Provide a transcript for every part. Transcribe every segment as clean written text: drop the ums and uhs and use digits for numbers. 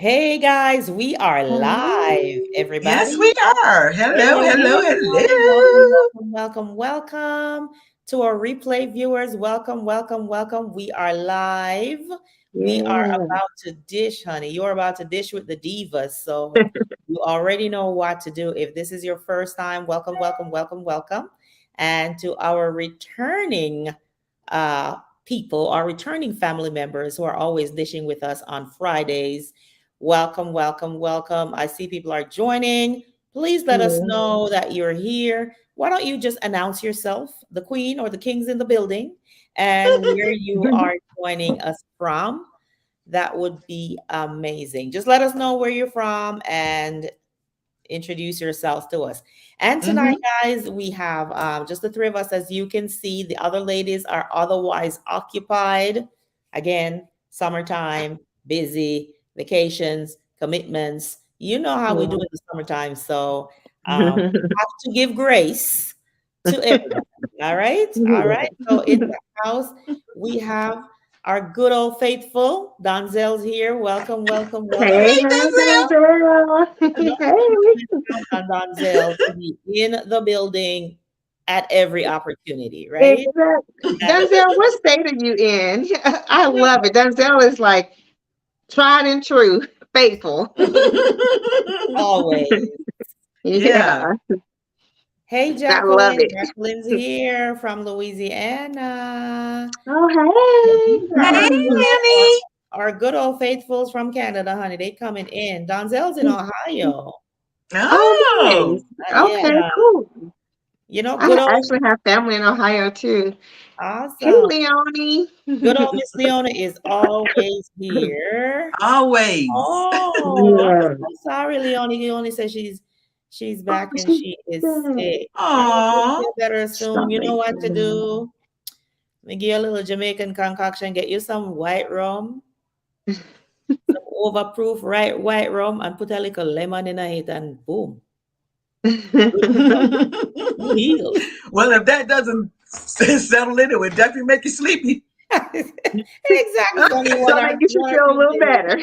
Hey guys, we are live, Yes, everybody. we are. Hello, hello, Hey, welcome, hello. welcome, welcome, welcome to our replay viewers. Welcome, welcome, welcome. We are live. We are Yeah. about to dish, honey. You're about to dish with the divas. So you already know what to do. If this is your first time, welcome, welcome, welcome, welcome. And to our returning uh, people, our returning family members who are always dishing with us on Fridays, welcome, welcome, welcome. I see people are joining. Please let us Yeah. know that you're here. Why don't you just announce yourself, the queen or the king's in the building, and where you are joining us from? That would be amazing. Just let us know where you're from and introduce yourselves to us. And tonight, Mm-hmm. guys, we have just the three of us. As you can see, the other ladies are otherwise occupied. Again, summertime, busy, vacations, commitments. You know how we do in the summertime. So we have to give grace to everybody. All right. All right. So in the house, we have our good old faithful Donzel's here. Welcome, welcome, welcome. Hey, Hey, hey, Denzel. Denzel. Don't Hey. count on Donzel to be in the building at every opportunity, right? Exactly. And Denzel, what state are you in? I love it. Denzel is like tried and true, faithful. always. Yeah. Yeah, Hey, I love Jacqueline. it. Jacqueline's here from Louisiana. Oh, These are Hey, Lenny. our good old faithfuls from Canada, honey. They coming in. Donzel's in hey. Ohio. Oh, nice. Oh. Okay, Yeah. cool. Good I old, actually have family in Ohio too. Hey, awesome. Leonie. Good old Miss Leona is always here. Always. Oh, I'm Yeah. so sorry, Leonie. Leonie says she's Oh, back and she's she is good. sick. Oh, you'll Aw. feel better soon. You know Sorry. what to do. Let me give you a little Jamaican concoction. Get you some white rum, some overproof white rum, and put a little lemon in it, and boom, good to go. You healed. Well, if that doesn't settle in, it would definitely make you sleepy. Exactly. It's only So make you should one or feel a two little days. better.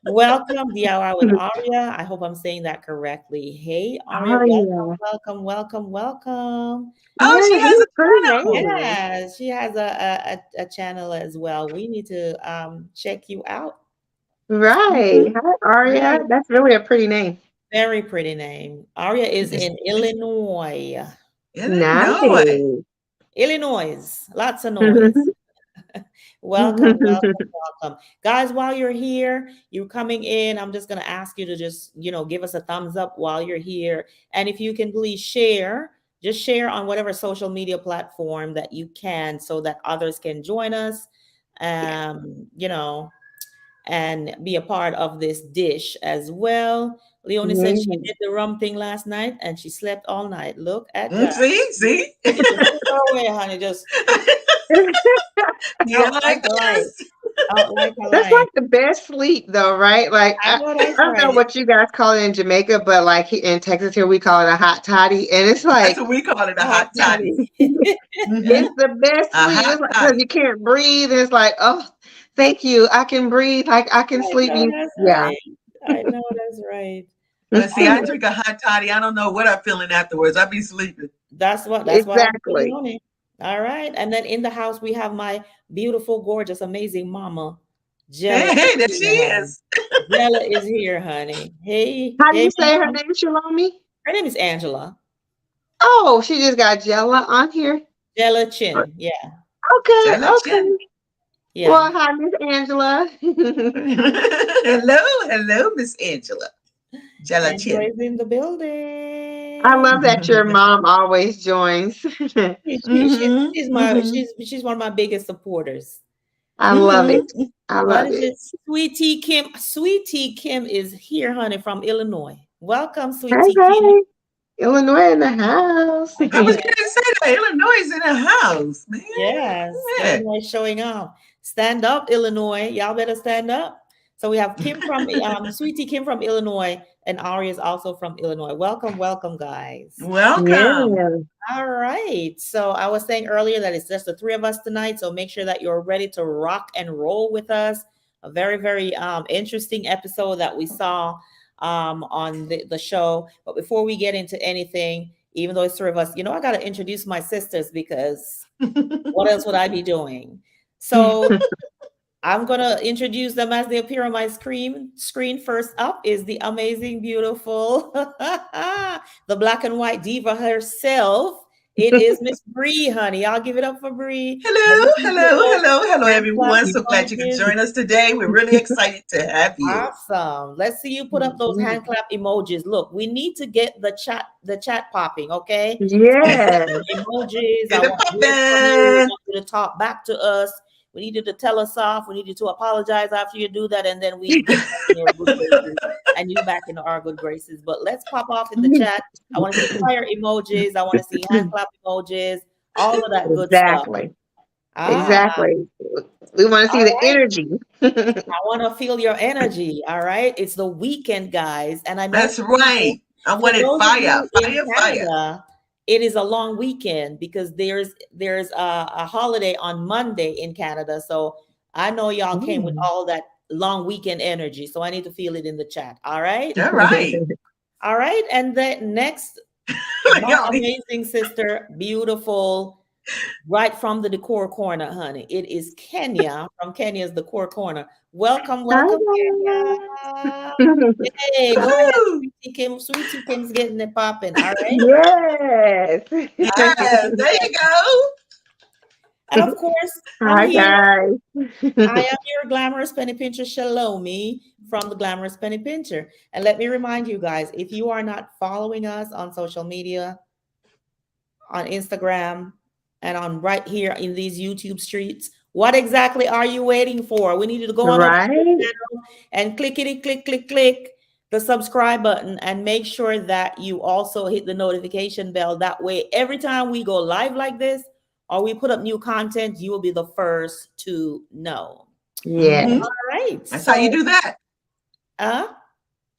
Welcome, DIY with Aria. I hope I'm saying that correctly. Hey, Aria, Oh welcome, yeah. welcome, welcome, welcome. Oh, she Yeah, has he's pretty a channel. name. Yes, she has a channel as well. We need to check you out. Right. Mm-hmm. Hi, Aria. Right. That's really a pretty name. Very pretty name. Aria is It's, in it's Illinois. Illinois. Nice. Illinois. Lots of noise. Welcome, welcome, welcome. Guys, while you're here, you're coming in. I'm just going to ask you to just, give us a thumbs up while you're here. And if you can please share, just share on whatever social media platform that you can so that others can join us, you know, and be a part of this dish as well. Leonie said she Yeah. did the rum thing last night and she slept all night. Look at God. See? You just put her away, honey. Just You out like like a light. this? Out like a That's light. like the best sleep though, right? Like I know that's I don't know right. what you guys call it in Jamaica, but like in Texas here we call it a hot toddy. And it's That's like what we call it, a Hot hot toddy. toddy. Mm-hmm. it's the best A sleep. hot It's like because toddy. you can't breathe. And it's like, oh, thank you. I can breathe. I can I sleep. know You, that's yeah. right. I know that's right. See, I drink a hot toddy. I don't know what I'm feeling afterwards. I be sleeping. That's what I'm feeling Exactly. on it. All right. And then in the house we have my beautiful, gorgeous, amazing mama, Jella Hey, is hey, there she here, honey. is. Jella is here, honey. Hey, How do hey, you say her mama. name, Shalomi? Her name is Angela. Oh, she just got Jella on here. Jella Chin. Yeah. Okay, Gelatin. okay. Yeah. Well, hi, Miss Angela. Hello, hello, Miss Angela. Angela Gelatin. is in the I building. love that your mom always joins. Mm-hmm. Mm-hmm. She's one of my biggest supporters. I love Mm-hmm. it. I What love is it. it? Sweet Tea Kim. Sweet Tea Kim is here, honey, from Illinois. Welcome, Sweet Hey, Tea Kim. hey, Illinois in the house. I I know was that's going to say that Illinois is in the house, man. yes. Yeah. Illinois showing off. Stand up, Illinois. Y'all better stand up. So we have Kim from Sweet Tea Kim from Illinois, and Ari is also from Illinois. Welcome, welcome, guys. Welcome. Yeah. All right. So I was saying earlier that it's just the three of us tonight. So make sure that you're ready to rock and roll with us. A very, very interesting episode that we saw on the show. But before we get into anything, even though it's three of us, I got to introduce my sisters because what else would I be doing? So I'm going to introduce them as they appear on my screen. First up is the amazing, beautiful, the black and white diva herself. It is Miss Bree, honey. I'll give it up for Bree. Hello, everyone. So glad you can join us today. We're really excited to have you. Awesome. Let's see you put up those hand clap emojis. Look, we need to get the chat popping, okay? Yeah. Emojis. I want you to talk back to us. We needed to tell us off. We needed to apologize after you do that, and then we get back in your good graces, and you back into our good graces. But let's pop off in the chat. I want to see fire emojis. I want to see hand clap emojis. All of that good stuff. Exactly. We want to see the energy. I want to feel your energy. All right. It's the weekend, guys, and I know that's right. I wanted fire. It is a long weekend because there's a holiday on Monday in Canada. So I know y'all came with all that long weekend energy. So I need to feel it in the chat. All right. All right. All right. And then next, my amazing sister, beautiful, right from the Decor Corner, honey. It is Kenya from Kenya's Decor Corner. Welcome, Kenya. Hey, go ahead, Sweetie Kim. Sweetie Kim's getting it popping. All right. Yes. There you go. And of course, hi guys. I am your glamorous penny pincher, Shalomi, from the Glamorous Penny Pincher. And let me remind you guys, if you are not following us on social media, on Instagram, and on right here in these YouTube streets, what exactly are you waiting for? We need you to go on our channel and click the subscribe button and make sure that you also hit the notification bell. That way, every time we go live like this or we put up new content, you will be the first to know. Yeah. All right. That's how you do that.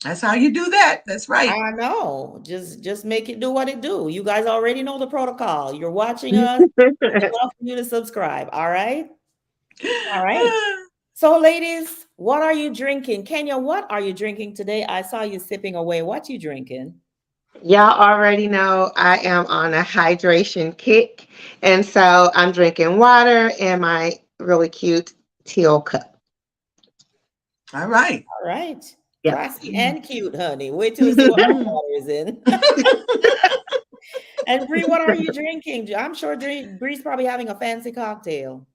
That's how you do that. That's right. I know. Just make it do what it do. You guys already know the protocol. You're watching us. It's enough for you to subscribe. All right. All right. So, ladies, what are you drinking? Kenya, what are you drinking today? I saw you sipping away. What you drinking? Y'all already know I am on a hydration kick. And so I'm drinking water in my really cute teal cup. All right. All right. Yep. Classy and cute, honey. Wait till you see what my water is in. And Bree, what are you drinking? I'm sure Bree's probably having a fancy cocktail.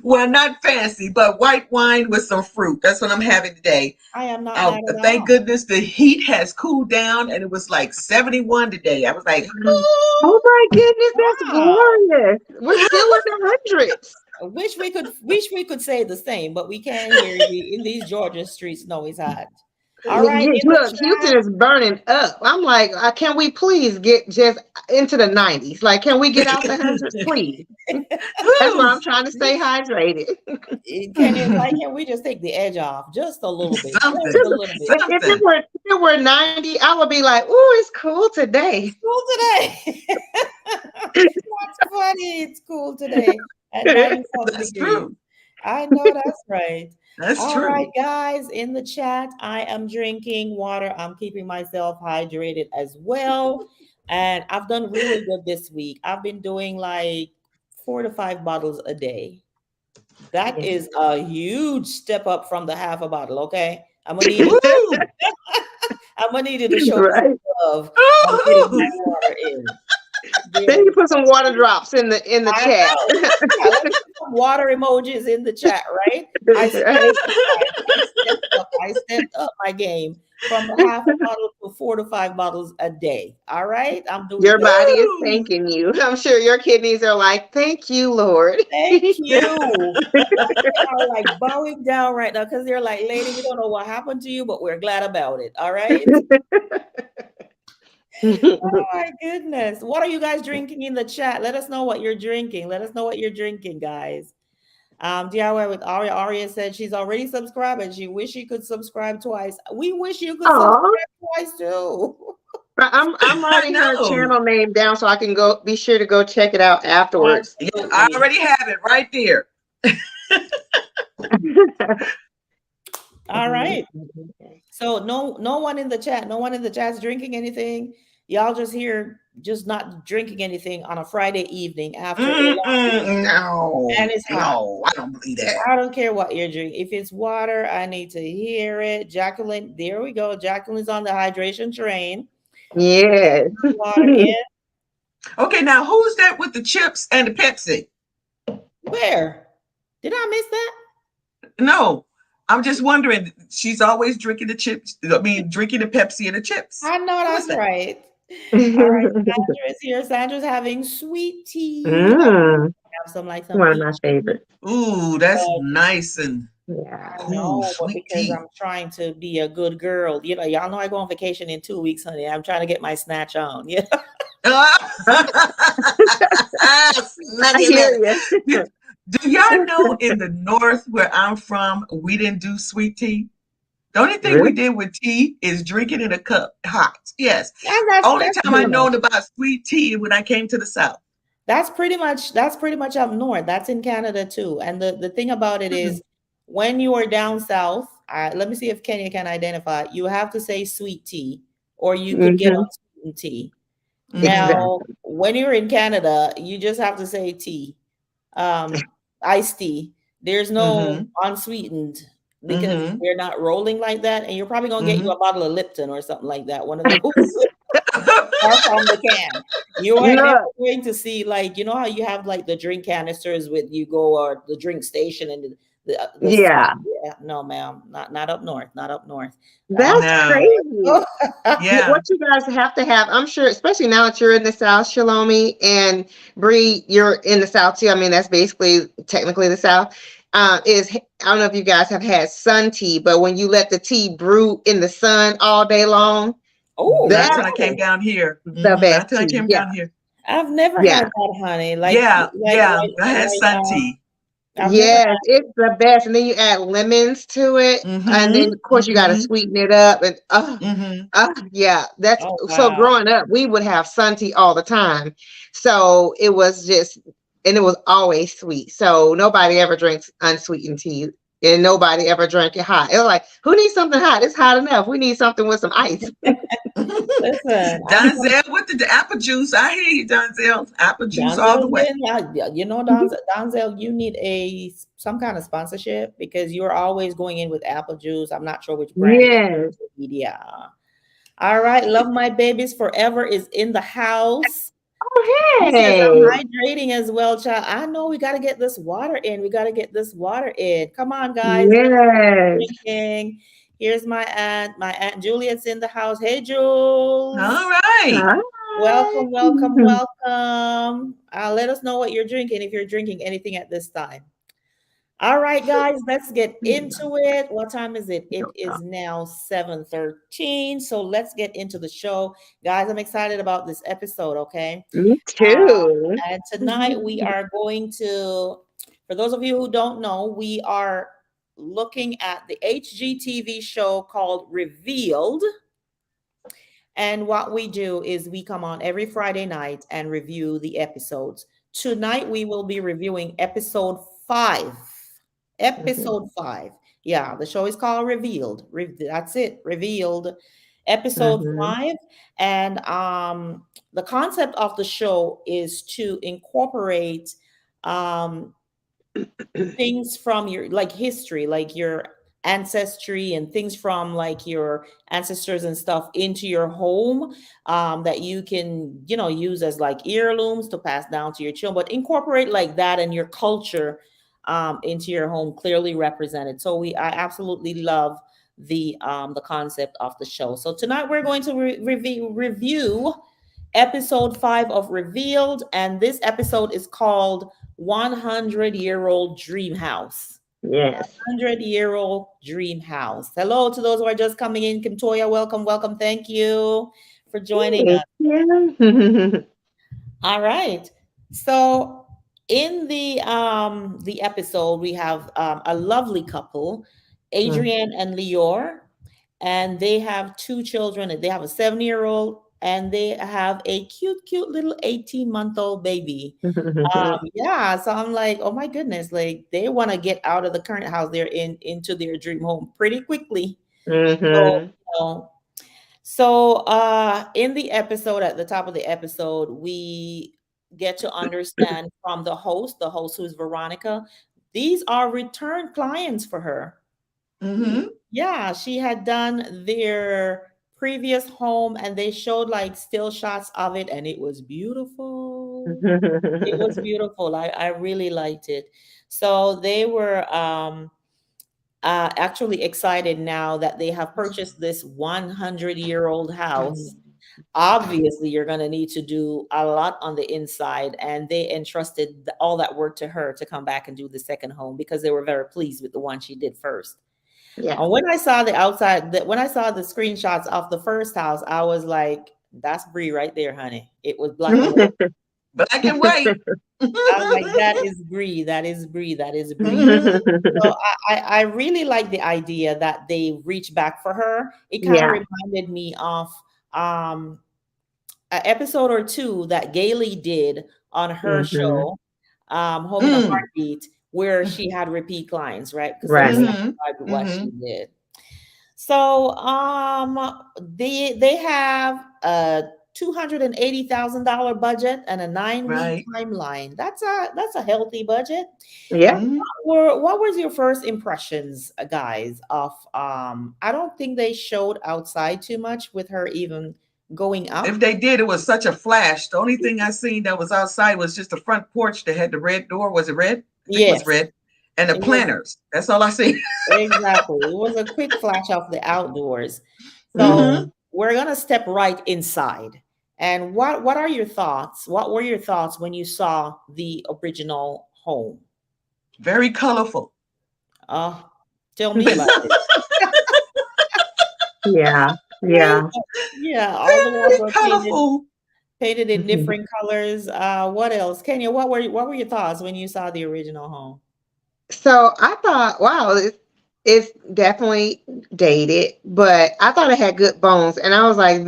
Well, not fancy, but white wine with some fruit. That's what I'm having today. I am not. Thank goodness the heat has cooled down, and it was like 71 today. I was like, oh my goodness, that's glorious. We're still in the hundreds. I wish we could say the same, but we can't hear you in these Georgia streets. No, it's hot. All right. Look, Houston is burning up. I'm like, can we please get just into the 90s? Like, can we get out the hundreds, please? That's why I'm trying to stay hydrated. Can we just take the edge off just a little bit? If it were 90, I would be like, "Ooh, it's cool today." It's cool today. That's funny. It's cool today. That's true. I know that's right. That's true. All right, guys, in the chat, I am drinking water. I'm keeping myself hydrated as well. And I've done really good this week. I've been doing like 4 to 5 bottles a day. That is a huge step up from the half a bottle, okay? I'm gonna need you to show some love. I'm getting my water in. Then you put some water drops in the chat. Some water emojis in the chat, right? I stepped up my game from half a bottle to 4 to 5 bottles a day. All right, I'm doing. Your body is thanking you. I'm sure your kidneys are like, "Thank you, Lord." Thank you. They are like bowing down right now because they're like, "Lady, we don't know what happened to you, but we're glad about it." All right. Oh my goodness. What are you guys drinking in the chat? Let us know what you're drinking. Let us know what you're drinking, guys. DIY with Aria. Aria said she's already subscribed and she wish she could subscribe twice. We wish you could subscribe twice too. I'm writing her channel name down so I can be sure to go check it out afterwards. I already have it right there. All right. So no one in the chat, no one in the chat's drinking anything. Y'all just here, just not drinking anything on a Friday evening after a long week, and it's hot. No, I don't believe that. I don't care what you're drinking. If it's water, I need to hear it. Jacqueline, there we go. Jacqueline's on the hydration train. Yes. Water in. Okay, now who's that with the chips and the Pepsi? Where? Did I miss that? No, I'm just wondering. She's always drinking the chips. I mean, drinking the Pepsi and the chips. I know Who is that's that? right. All right, Sandra's here. Sandra's having sweet tea. Have some like some One of peach. my favorites. Ooh, that's nice and Yeah. I cool, know, but sweet because tea. I'm trying to be a good girl, you know, y'all know I go on vacation in 2 weeks, honey. I'm trying to get my snatch on. Yeah. I hear you. Do y'all know in the north where I'm from, we didn't do sweet tea? The only thing we Really? did with tea is drink it in a cup hot. Yes. And Only that's time I pretty much known about sweet tea when I came to the South. that's pretty much up north. That's in Canada too. And the thing about it is when you are down south, let me see if Kenya can identify. You have to say sweet tea, or you could get unsweetened tea. Exactly. Now, when you're in Canada, you just have to say tea, iced tea. There's no unsweetened because we're not rolling like that. And you're probably gonna get you a bottle of Lipton or something like that. One of those or from the can. You are never Look, going to see, like, you know how you have like the drink canisters with you go, or the drink station and yeah, yeah, no, ma'am, not up north, not up north. that's No. crazy. Yeah. What you guys have to have, I'm sure, especially now that you're in the South, Shalomi and Bree, you're in the South too. I mean, that's basically technically the South. Is I don't know if you guys have had sun tea, but when you let the tea brew in the sun all day long, Oh, Not till that's I came down here. the Not best till I tea. came Yeah, down here. I've never yeah. had that, honey. Yeah. I had sun tea. I've never Yes, had. it's the best. And then you add lemons to it. And then, of course, you got to sweeten it up. And yeah, that's Oh so wow. growing up, we would have sun tea all the time. So it was just, and it was always sweet. So nobody ever drinks unsweetened tea. And nobody ever drank it hot. It was like, who needs something hot? It's hot enough. We need something with some ice. Listen, Donzel with the apple juice. I hear you, Donzel. Apple juice all the Donzel's way. you know, Donzel, you need some kind of sponsorship because you're always going in with apple juice. I'm not sure which brand. Yes. Yeah. All right, love my babies forever is in the house. Oh, He says I'm hey. hydrating as well, child. I know we got to get this water in. We got to get this water in. Come on, guys. Yes. Drinking. Here's my aunt. My aunt Juliet's in the house. Hey, Jules. All right. Hi. Welcome, welcome, welcome. Let us know what you're drinking if you're drinking anything at this time. All right, guys, let's get into it. What time is it? It is now 7:13. So let's get into the show. Guys, I'm excited about this episode, okay? Me too. And tonight we are going to, for those of you who don't know, we are looking at the HGTV show called Revealed. And what we do is we come on every Friday night and review the episodes. Tonight we will be reviewing episode 5. Episode 5. Yeah, the show is called Revealed. That's it, Revealed. Episode 5. And the concept of the show is to incorporate things from your like history, like your ancestry and things from like your ancestors and stuff into your home, that you can, you know, use as like heirlooms to pass down to your children, but incorporate like that and your culture into your home, clearly represented. So I absolutely love the concept of the show. So tonight we're going to review episode 5 of Revealed, and this episode is called 100-Year-Old Dream House. Yes. 100-Year-Old Dream House. Hello to those who are just coming in. Kim Toya, welcome, welcome. Thank you for joining us. Yeah. All right. So in the episode, we have a lovely couple, Adrienne and Lior, and they have 2 children. They have a 7-year-old and they have a cute little 18-month-old baby. Yeah, so I'm like, oh my goodness, like they want to get out of the current house they're in into their dream home pretty quickly. So, Mm-hmm. in the episode, at the top of the episode, we get to understand from the host who's Veronica, these are return clients for her. Mm-hmm. Yeah, she had done their previous home and they showed like still shots of it, and it was beautiful. It was beautiful. I really liked it. So they were actually excited now that they have purchased this 100-year-old house. Obviously, you're going to need to do a lot on the inside, and they entrusted all that work to her to come back and do the second home because they were very pleased with the one she did first. Yeah. And when I saw the outside, when I saw the screenshots of the first house, I was like, "That's Bree right there, honey." It was black and white. Black and white. I was like, "That is Bree. That is Bree. That is Bree." Mhm. So I really like the idea that they reach back for her. It kind of Yeah. reminded me of um, an episode or two that Gailey did on her Mm-hmm. show, Home in a Mm. Heartbeat, where she had repeat clients, right? Because they were Right. Mhm. satisfied with what she Mhm. did. So they have a $280,000 budget and a 9-week Right. timeline. That's a healthy budget. Yeah. Mhm. What was your first impressions, guys, of I don't think they showed outside too much with her even going If up. they did, it was such a flash. The only thing I seen that was outside was just the front porch that had the red door. Was it red? I think it was Yes, red. And the it was planters. That's all I see. exactly. It was a quick flash of the outdoors. So Hmm. Mm-hmm. we're gonna step right inside. And what are your thoughts? What were your thoughts when you saw the original home? Very colorful. Uh, tell me about it. Yeah. Right? Yeah. Yeah, all the walls Very were colorful. painted in Mm-hmm. different colors. What else? Kenya, what were your thoughts when you saw the original home? So I thought, wow, it's definitely dated, but I thought it had good bones. And I was like,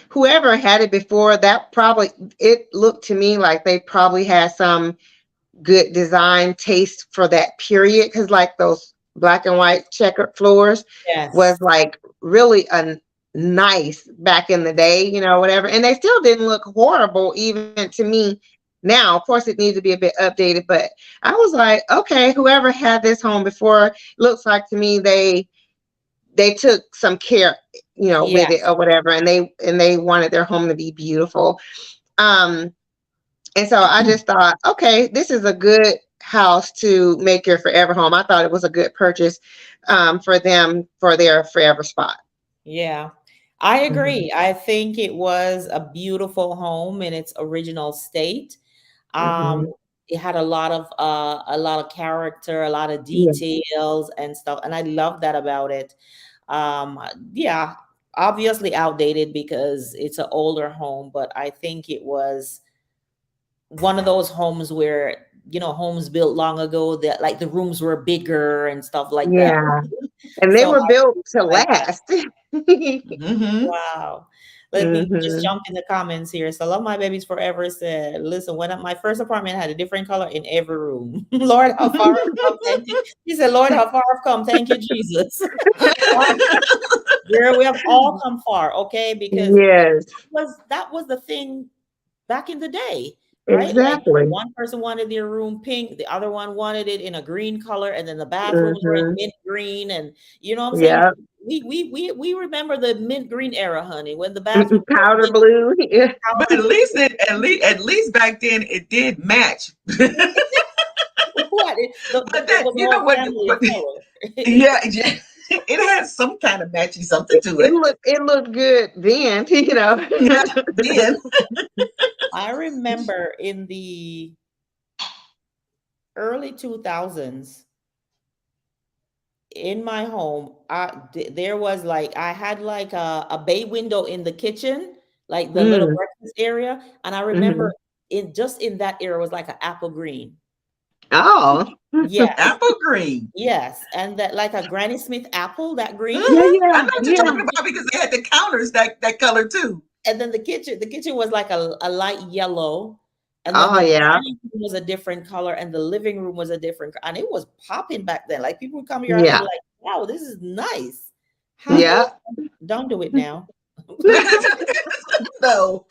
whoever had it before, that probably, it looked to me like they probably had some good design taste for that period. Cause like those black and white checkered floors was Yes. like really a nice back in the day, whatever. And they still didn't look horrible even to me now. Of course, it needs to be a bit updated, but I was like, okay, whoever had this home before, looks like to me they took some care, with it Yes. or whatever, and they wanted their home to be beautiful. Um, and so I just thought, okay, this is a good house to make your forever home. I thought it was a good purchase for them for their forever spot. Yeah. I Hmm. agree. I think it was a beautiful home in its original state. Um, Hmm. it had a lot of character, a lot of Yeah. details and stuff, and I love that about it. Um, yeah, obviously outdated because it's an older home, but I think it was one of those homes where, homes built long ago that like the rooms were bigger and stuff like that. Yeah. And they So were I built really to like that. last. Hmm. Wow. Let me just Hmm. jump in the comments here. So Love My Babies Forever said, listen, my first apartment had a different color in every room. Lord, how far I've come. Thank you. He said, Lord, how far I've come. Thank you, Jesus. Girl, we have all come far, okay? Because Yes, that was the thing back in the day, right? Like exactly. one person wanted their room pink, the other one wanted it in a green color, and then the bathrooms were in Hmm. mint green. And you know what I'm saying? Yeah. We remember the mint green era, honey, when the bathrooms were Powder mint blue. Yeah. But powder at blue. least at least back then it did match. What? But It that, was a whole family but of color. yeah, yeah, it had some kind of matchy something to It it. looked good then, Yeah, then. I remember in the early 2000s in my home, there was like I had like a bay window in the kitchen, like the little Mm. breakfast area, and I remember Hmm. in that era was like an apple green. Oh. Yes, Apple green. yes, and that like a Granny Smith apple, that green. Yeah, Hmm. I yeah, know what you're yeah. talking about because they had the counters that color too. And then the kitchen was like a light yellow. And then Oh the yeah. dining room was a different color, and the living room was a different, and it was popping back then. Like people would come here and be Yeah. like, "Wow, this is nice." How do Yeah. don't do it now? No.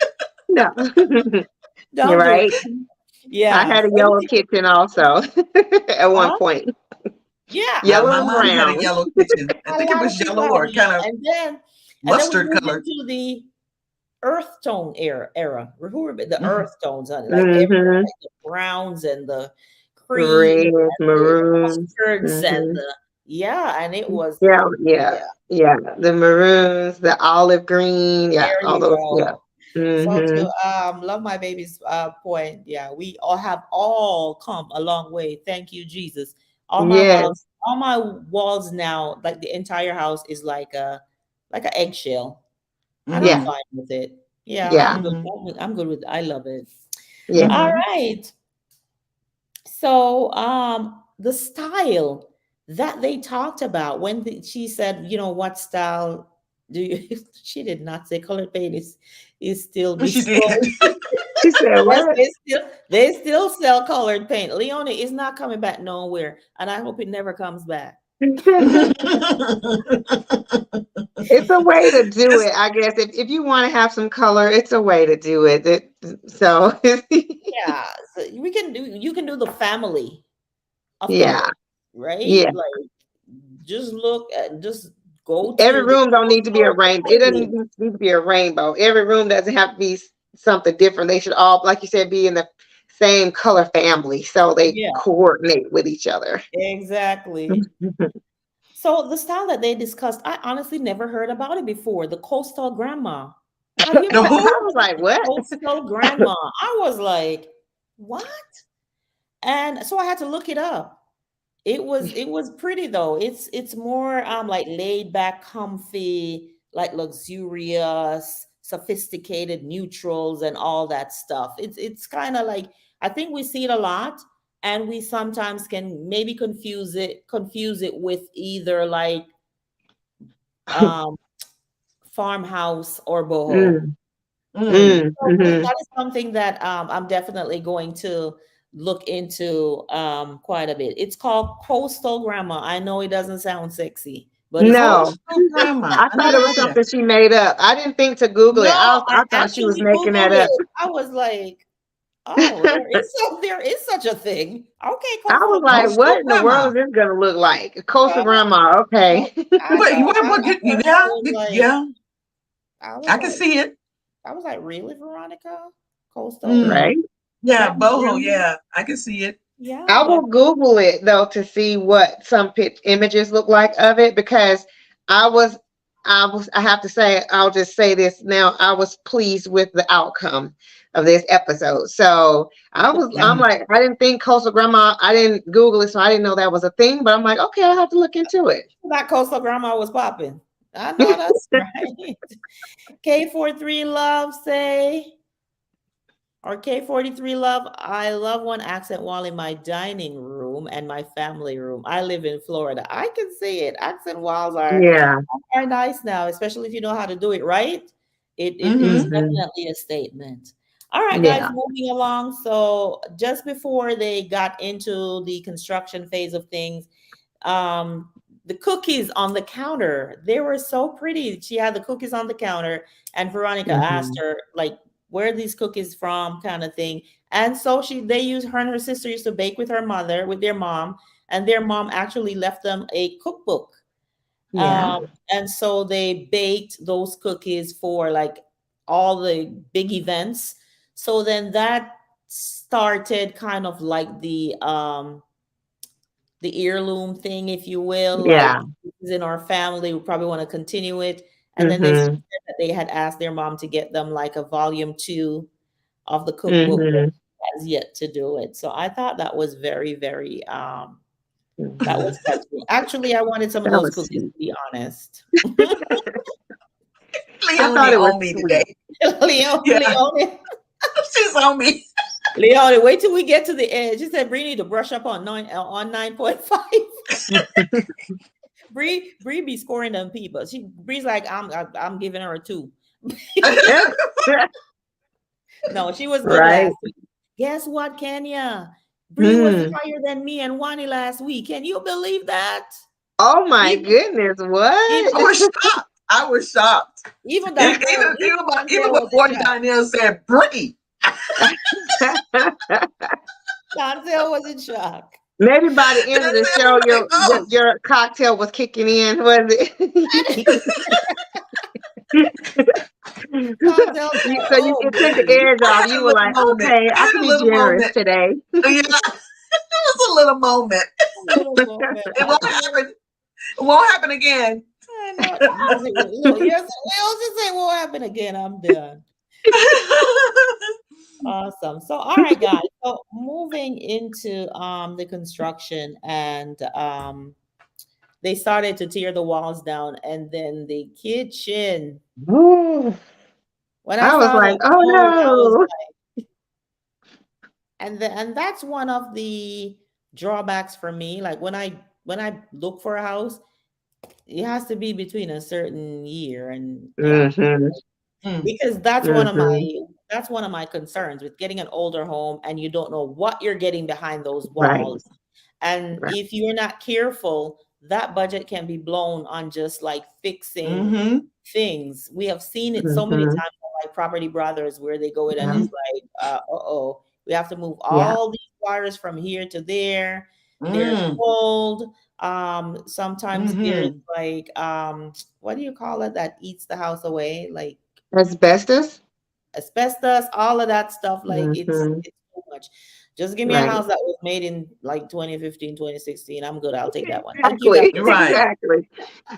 No. You're Don't do it. right. I Yeah. had a So yellow everything, kitchen also at one huh? point. Yeah, Yellow My and mom had a brown. yellow kitchen. I a think it lot of was people yellow had or a kind yellow, of and then we mustard moved color. into the earth tone era. Who were the Mhm. earth tones, honey? Like everything, Mm-hmm. like the browns and the cream Red, and the maroons. mustards and Mm-hmm. the yeah, and it was Yeah, yeah, yeah. yeah. The maroons, the olive green, yeah, There all you those, yeah. go. So Mm-hmm. to love my baby's point, yeah, we all have all come a long way. Thank you, Jesus. Yes. All my walls now, like the entire house is like an eggshell, and I'm Yeah, Hmm. fine with it. Yeah, yeah, Hmm. I'm good with it. I love it. yeah. All Hmm. right. So the style that they talked about when she said, what style do you she did not say colored paint is still She did. bestowed. She said Yes, what? they still sell colored paint. Leone is not coming back nowhere, and I hope it never comes back. It's a way to do Just it, I guess. If you want to have some color, it's a way to do it. So Yeah, so you can do the family of yeah, color, right? yeah. Like just go Every to the room don't need to be a store rainbow. It doesn't completely. need to be a rainbow. Every room doesn't have to be something different. They should all, like you said, be in the same color family so they Yeah, coordinate with each other. exactly. So the style that they discussed, I honestly never heard about it before. The coastal grandma. Have you the ever heard who? I of was the like, what? coastal grandma? I was like, what? And so I had to look it up. It was pretty though. It's more like laid back, comfy, like luxurious, sophisticated neutrals and all that stuff. It's kind of like I think we see it a lot, and we sometimes can maybe confuse it with either like um farmhouse or boho. Mm, Mm. mm, So hmm. that is something that I'm definitely going to look into quite a bit. It's called Coastal Grandma. I know it doesn't sound sexy, but it's called. No, Coastal grandma. I I thought never it was heard of that. something she made up. I didn't think to Google it. No, I I thought she was actually making that Googled up. it. I was like, oh, there is such a thing. Okay, I was Coastal like, Grandma. what Coastal in the world grandma. is this gonna look like? A coastal Uh, grandma, no, okay. I But know. what? At first, Yeah, yeah. I was I can like, see it. really, Veronica? Coastal Mm. Right? Yeah, Grandma? boho. Yeah, I can see it. Yeah, I but will Google it though to see what some images look like of it because I was I have to say, I'll just say this now. I was pleased with the outcome of this episode. So I'm Mhm. like, I didn't think coastal grandma, I didn't Google it, so I didn't know that was a thing. But I'm like, okay, I'll have to look into it. that Coastal Grandma was popping. I know that's right. K43 Love say, or K43 Love, I love one accent wall in my dining room and my family room. I live in Florida. I can see it. Accent walls Yeah. are nice now, especially if you know how to do it right. It is Mhm. Hmm. definitely a statement. All right, guys, Yeah. moving along. So just before they got into the construction phase of things, um the cookies on the counter, they were so pretty. She had the cookies on the counter, and Veronica asked Hmm. her like, where are these cookies from, kind of thing. And so they used, her and her sister used to bake with her mother, with their mom, and their mom actually left them a cookbook. Yeah. um and so they baked those cookies for like all the big events. So then that started kind of like the heirloom thing, if you will, like Yeah. this is in our family, we probably want to continue it. And then they said Hmm. that they had asked their mom to get them like a volume 2 of the cookbook, but Hmm. she has yet to do it. So I thought that was very, very that was touching. Actually, I wanted some of That those was cookies, sweet. to be honest. I thought Leonie it was on me sweet. today. Yeah, Leone, she's on me. Leone, wait till we get to the edge. She said Bree need to brush up on 9.5. Bree be scoring them people. Brie's like, I'm giving her a 2. No, she was good Right. last week. Guess what, Kenya? Bree was Hmm. higher than me and Wani last week. Can you believe that? Oh my Even, goodness, I what? was shocked. I was shocked. even Even Donzel, even even Donzel was in before shock. Donnell said, "Brie." Donzel was in shock. Maybe by the end of the Donnell show, was like, "Oh." your cocktail was kicking in, was it? Donzel said, So you "Oh, it took the Bree." edge I off. had You a were little like, moment. okay, I I had can a be little generous moment. today. Yeah, it was a little moment. A little moment. It won't happen. It won't happen again. I know. Look, yes, Will just say what happened again. I'm done. Awesome. So, all right, guys. So, moving into the construction, and they started to tear the walls down, and then the kitchen. Ooh, When I I was saw like, the oh code, I was no. like, and that's one of the drawbacks for me. Like when I look for a house, it has to be between a certain year, and yeah, Hmm. Mm, because Hmm. that's one of my concerns with getting an older home, and you don't know what you're getting behind those Right, walls. And right. if you're not careful, that budget can be blown on just like fixing mm-hmm. things. We have seen it so many Hmm. times on like Property Brothers where they go in and Yeah, it's like, uh-oh, we have to move yeah. all these wires from here to there. There's Mm, mold. Sometimes there's mm-hmm. like, what do you call it that eats the house away? Like Asbestos. asbestos, all of that stuff. Like Hmm. it's too much. Just give me a Right. house that was made in like 2015, 2016. I'm good. I'll take that one. Thank you, guys. Exactly. Right. Exactly.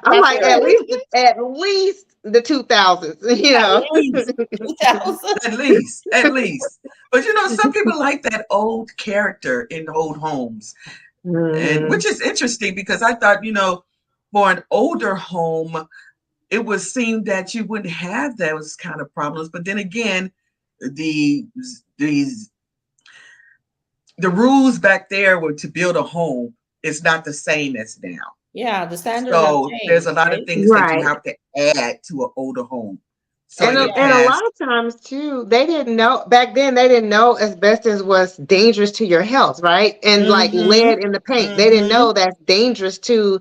I'm That's like, where I live. at least the 2000s, you At know. least 2000. At least, at least. But some people like that old character in old homes, and Hmm. which is interesting because I thought, for an older home, it would seem that you wouldn't have those kind of problems. But then again, the these the rules back there were to build a home is not the same as now. Yeah, the standards have So there's a changed, lot of right? things that you Right. have to add to an older home. So And in a, the Yeah. and a past, lot of times too, they didn't know back then. They didn't know asbestos was dangerous to your health, right? And like mm-hmm, lead in the paint, they didn't mm-hmm, know that's dangerous to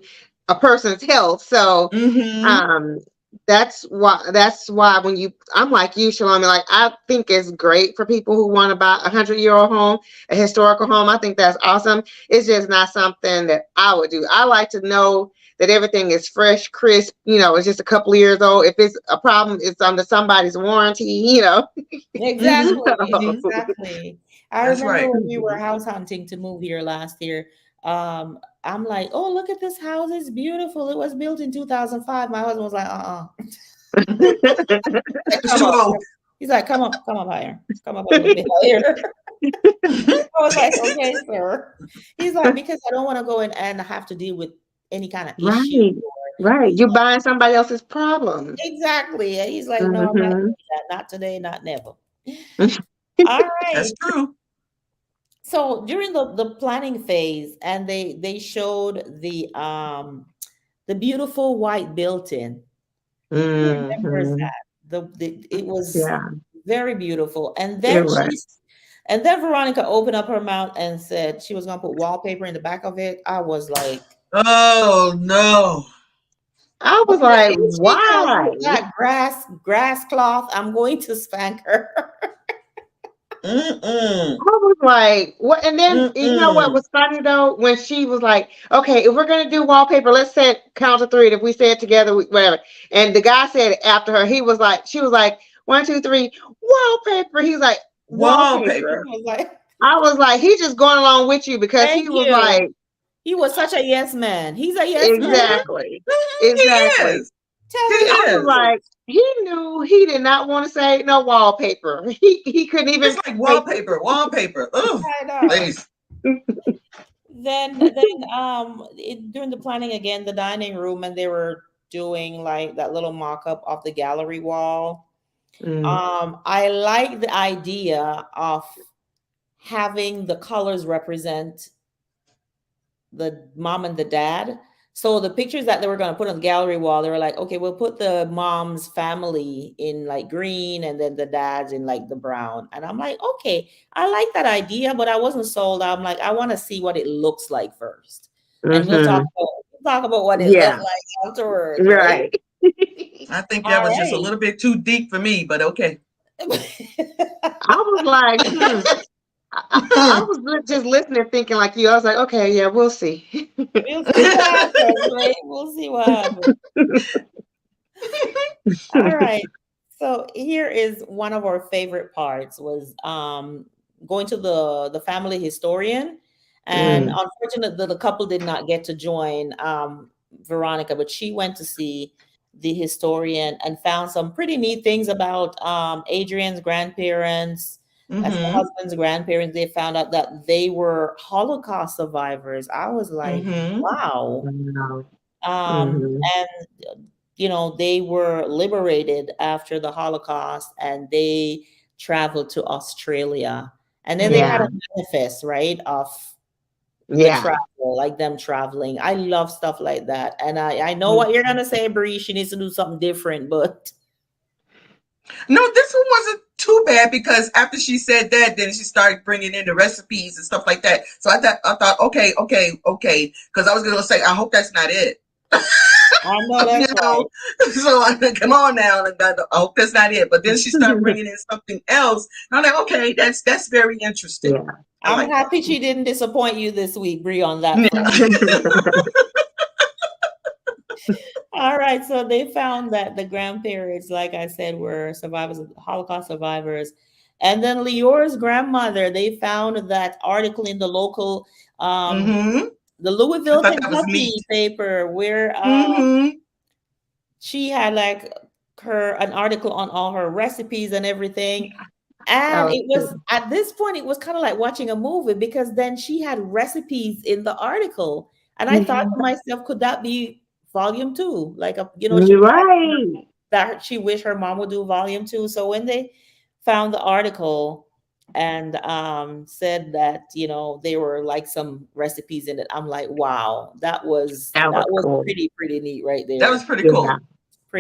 a person's health. So, mm-hmm, um, that's why when I'm like you, Shalom, like I think it's great for people who want to buy a 100-year-old home, a historical home. I think that's awesome. It's just not something that I would do. I like to know that everything is fresh, crisp, it's just a couple of years old. If it's a problem, it's under somebody's warranty. mm-hmm, Exactly, mm-hmm. exactly. I That's remember right. when we were house hunting to move here last year. I'm like, oh, look at this house. It's beautiful. It was built in 2005. My husband was like, Like, It's come too up. old. He's like, come up higher. Come up a little bit higher. I was like, okay, sir. He's like, because I don't want to go in and have to deal with any kind of issue. Right, right. You're buying somebody else's problem. Exactly. And he's like, no, I'm not Hmm. doing that. Not today, not never. All right. That's true. So during the planning phase, and they showed the beautiful white built-in. Who remembers Hmm. that? It was Yeah, very beautiful. it was. And then Veronica opened up her mouth and said she was gonna put wallpaper in the back of it. I was like, Oh no. I was "Okay, like, if she comes why? with that grass cloth, I'm going to spank her." Mm-mm. I was like, what? And then you know what Mm-mm. was funny though? When she was like, okay, if we're gonna do wallpaper, let's set count to three. If we say it together, whatever. And the guy said it after her, she was like, 1, 2, 3, wallpaper. He's like, I wallpaper. Wallpaper. was like, I was like, he's just going along with you because "Thank he was you." like, He was such a yes man. He's a yes man. Mm-hmm. exactly, Mm-hmm. He exactly. is. He Telling I was is. you. like, he knew he did not want to say no wallpaper. He couldn't even It's like say. wallpaper, wallpaper. Oh, I know. please. During the planning again, the dining room, and they were doing like that little mock-up of the gallery wall. Mm, I like the idea of having the colors represent the mom and the dad. So the pictures that they were going to put on the gallery wall, they were like, okay, we'll put the mom's family in like green and then the dad's in like the brown. And I'm like, okay, I like that idea, but I wasn't sold. I'm like, I want to see what it looks like first. And Mm-hmm. we'll talk about what it looked Yeah. like afterwards, right? Right. I think that All was just a right. little bit too deep for me, but okay. I was like, I was just listening, thinking like you. I was like, okay, yeah, we'll see. We'll see what happens, right? We'll see what happens. All right. So here is one of our favorite parts was going to the family historian. And Mm, unfortunately, the couple did not get to join Veronica, but she went to see the historian and found some pretty neat things about Adrian's grandparents. That's the Mm-hmm. husband's grandparents. They found out that they were Holocaust survivors. I was like, Mm-hmm. wow. no. Um, Mhm. and they were liberated after the Holocaust, and they traveled to Australia. And then they had Yeah. a manifest, right, of the Yeah. travel, like them traveling. I love stuff like that. And I know Mm. what you're gonna say, Bree. She needs to do something different, but No, this one wasn't too bad because after she said that, then she started bringing in the recipes and stuff like that. So I thought, okay, because I was gonna say, I hope that's not it. I know you that's know, right. so come on now, I hope that's not it. But then she started bringing in something else, and I'm like, okay, that's very interesting. Yeah. I I'm like that. happy she didn't disappoint you this week, Bree, on that front. Yeah. All right, so they found that the grandparents, like I said, were survivors of Holocaust survivors. And then Leor's grandmother, they found that article in the local Mm-hmm. the I Louisville, thought that was Kentucky neat. paper where Mm-hmm. she had like her an article on all her recipes and everything. That And was it was cool. at this point, it was kind of like watching a movie because then she had recipes in the article. And I thought to myself, could that be volume two? Like, she You're right. that she wished her mom would do volume two. So when they found the article and said that, there were like some recipes in it, I'm like, wow, that was That that was was cool. pretty neat right That was there. pretty Yeah. cool.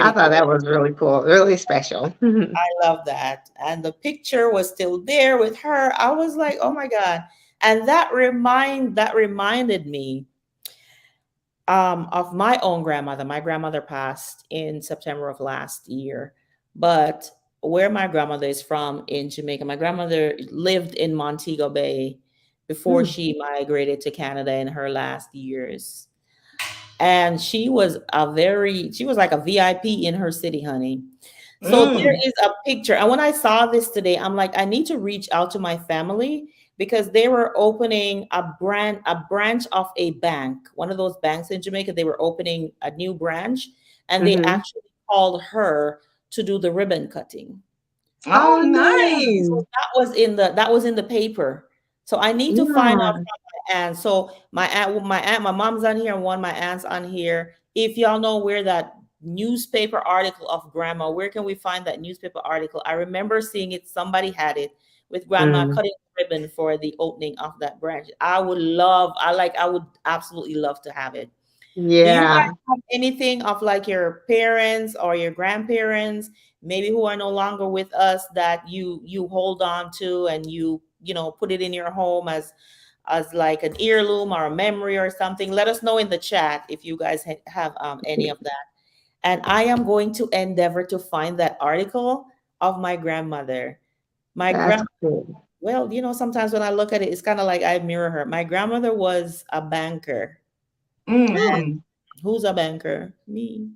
I Pretty thought cool. that was really cool, really special. I love that. And the picture was still there with her. I was like, oh my God. And that reminded me of my own grandmother. My grandmother passed in September of last year. But where my grandmother is from in Jamaica, my grandmother lived in Montego Bay before Mm, she migrated to Canada in her last years. And she was like a VIP in her city, honey. So there Mm. is a picture. And when I saw this today, I'm like, I need to reach out to my family because they were opening a branch of a bank, one of those banks in Jamaica. They were opening a new branch, and they mhm. actually called her to do the ribbon cutting. Oh, Oh, nice. nice. So that was in the paper. So I need to find out Yeah, from my aunt. So my mom's on here and one of my aunts on here. If y'all know where that newspaper article of grandma, where can we find that newspaper article? I remember seeing it. Somebody had it with grandma mm, cutting ribbon for the opening of that branch. I would absolutely love to have it. Do you guys yeah. have anything of like your parents or your grandparents, maybe who are no longer with us, that you hold on to and put it in your home as like an heirloom or a memory or something? Let us know in the chat if you guys have any of that. And I am going to endeavor to find that article of my grandmother. My That's grand cool. Well, sometimes when I look at it, it's kind of like I mirror her. My grandmother was a banker. Mm-hmm. Who's a banker? Me.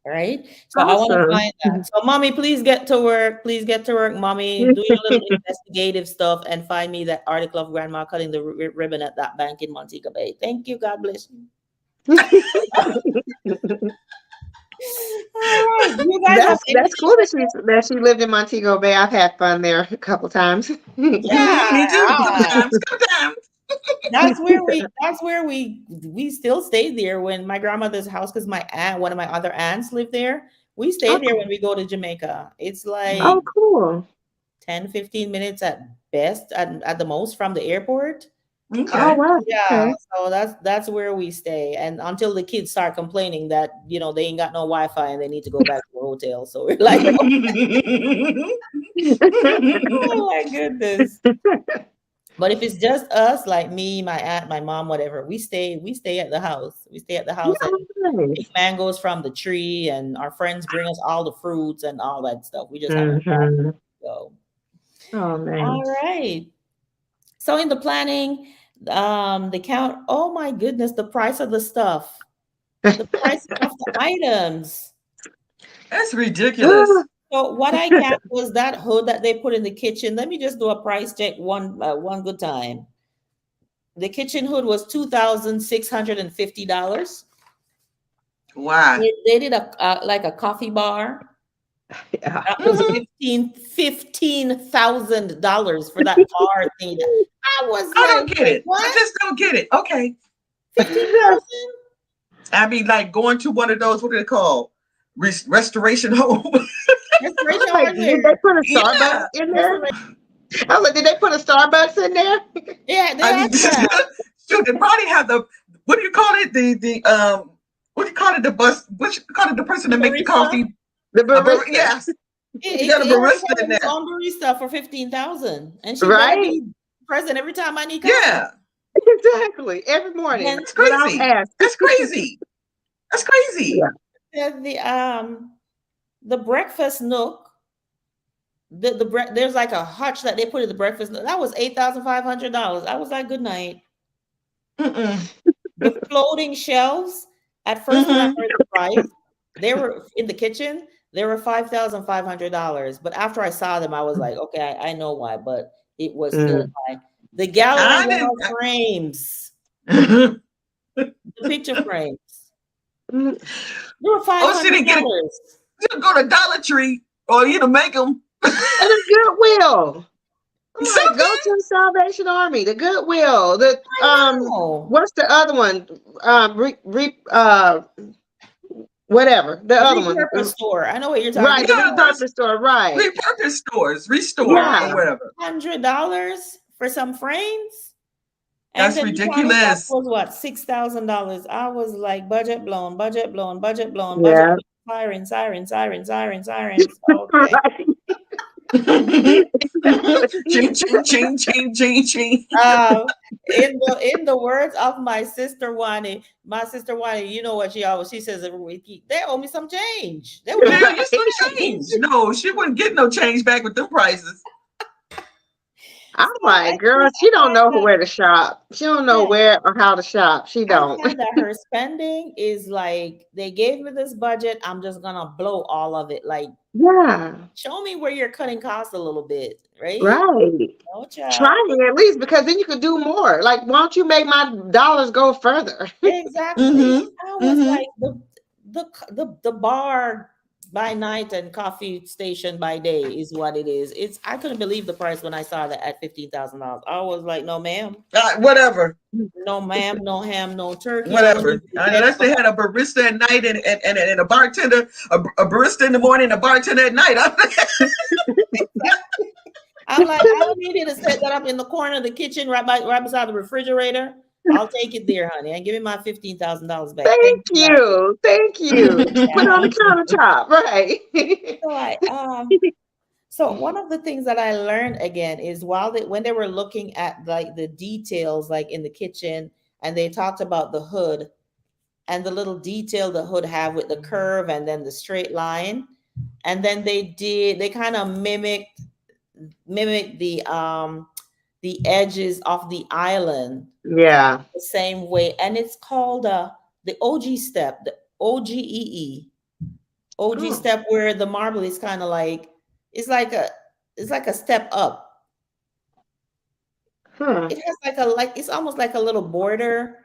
Right? So I want to Awesome. find that. So mommy, please get to work. Please get to work, mommy. Do your little investigative stuff and find me that article of grandma cutting the ribbon at that bank in Montego Bay. Thank you. God bless you. All right. Do you guys have That's anything cool that that she lived in Montego Bay. I've had fun there a couple times. Mm-hmm. Me too. Couple yeah. times. Couple times. That's where we still stayed there when my grandmother's house, because my aunt, one of my other aunts lived there. We stayed there Oh, when we go to Jamaica. It's like oh, cool. 10, 15 minutes at best, at the most from the airport. Oh Okay. wow. Yeah, Okay. so that's where we stay, and until the kids start complaining that they ain't got no Wi-Fi and they need to go back to the hotel. So we're like, oh my goodness. But if it's just us, like me, my aunt, my mom, whatever, we stay at the house. We stay at the house and pick Nice. mangoes from the tree, and our friends bring us all the fruits and all that stuff. We just have a blast. Mm-hmm. So, Oh, all nice. right. So in the planning, the count. Oh my goodness, the price of the stuff, the price of the items. That's ridiculous. So what I got was that hood that they put in the kitchen. Let me just do a price check one good time. The kitchen hood was $2,650. Why? They did a like a coffee bar. Yeah. That was Mhm. $15,000 for that bar thing. I was I like, don't get wait, it. I what? just don't get it. Okay. 15,000? I mean, like going to one of those, what do they call? Restoration home. I was Restoration like, did hardware. they put a Starbucks Yeah. in there? Restoration. I was like, did they put a Starbucks in there? Yeah, they I had mean, that. shoot, they probably have the, what do you call it? What do you call it? The bus, what you call it? The person The that make the barista. coffee. The barista, Yes. You got a It has barista in its there. own barista for 15,000, and she better right? be present every time I need coffee. Yeah. Exactly. Every morning, Then That's without crazy. ask. That's crazy. That's crazy. Yeah. the breakfast nook, there's like a hutch that they put in the breakfast nook. That was $8,500. I was like, good night. Mm-mm. The floating shelves. At first, when I Mm-hmm. heard the price, they were in the kitchen. They were $5,500. But after I saw them, I was like, okay, I know why, but it was still Mm. high. The gallery I wall didn't. frames, Oh, the picture frames, Mm. they were five she hundred didn't get it. dollars. You go to Dollar Tree or make them. And the Goodwill. I'm like, go Something. to the Salvation Army, the Goodwill, the I know. what's the other one? Whatever the The other one. repurpose store. I know what you're talking Right, the Yeah, about. repurpose store. Right. repurpose stores, restore or Yeah. whatever. $100 for some frames. And That's then the countertop ridiculous. was what, $6,000. I was like, budget blown, budget blown, budget blown, budget Yeah. blown. Sirens. Okay. Right. Ching, ching, ching, ching, ching, ching. In the words of my sister Wani, you know what she says every week. They owe me some change. They There will you some change. No, she wouldn't get no change back with them prices. I'm so like, girl, she don't know where to shop. She don't know yeah, where or how to shop. She I don't. find that her spending is like, they gave me this budget. I'm just gonna blow all of it. Like, Yeah. show me where you're cutting costs a little bit, right? Right. No child. Trying at least, because then you could do more. Like, why don't you make my dollars go further? Exactly. I was Mm-hmm. like, the bar by night and coffee station by day is what it is. I couldn't believe the price when I saw that at $15,000. I was like, no ma'am, Whatever. no ma'am, no ham, no turkey. I don't Whatever. need to get Unless they had a barista at night and a bartender, a barista in the morning, a bartender at night. I'm like, I don't need you to set that up in the corner of the kitchen right beside the refrigerator. I'll take it there, honey, and give me my $15,000 back. Thank You very you. Thank you. Put it on the countertop. Right. So one of the things that I learned again is when they were looking at like the details, like in the kitchen, and they talked about the hood and the little detail the hood have with the curve and then the straight line, and then they kind of mimicked the edges of the island Yeah. the same way, and it's called the OG step, the OGEE. OG step, where the marble is kind of like, it's like a step up. It has it's almost like a little border.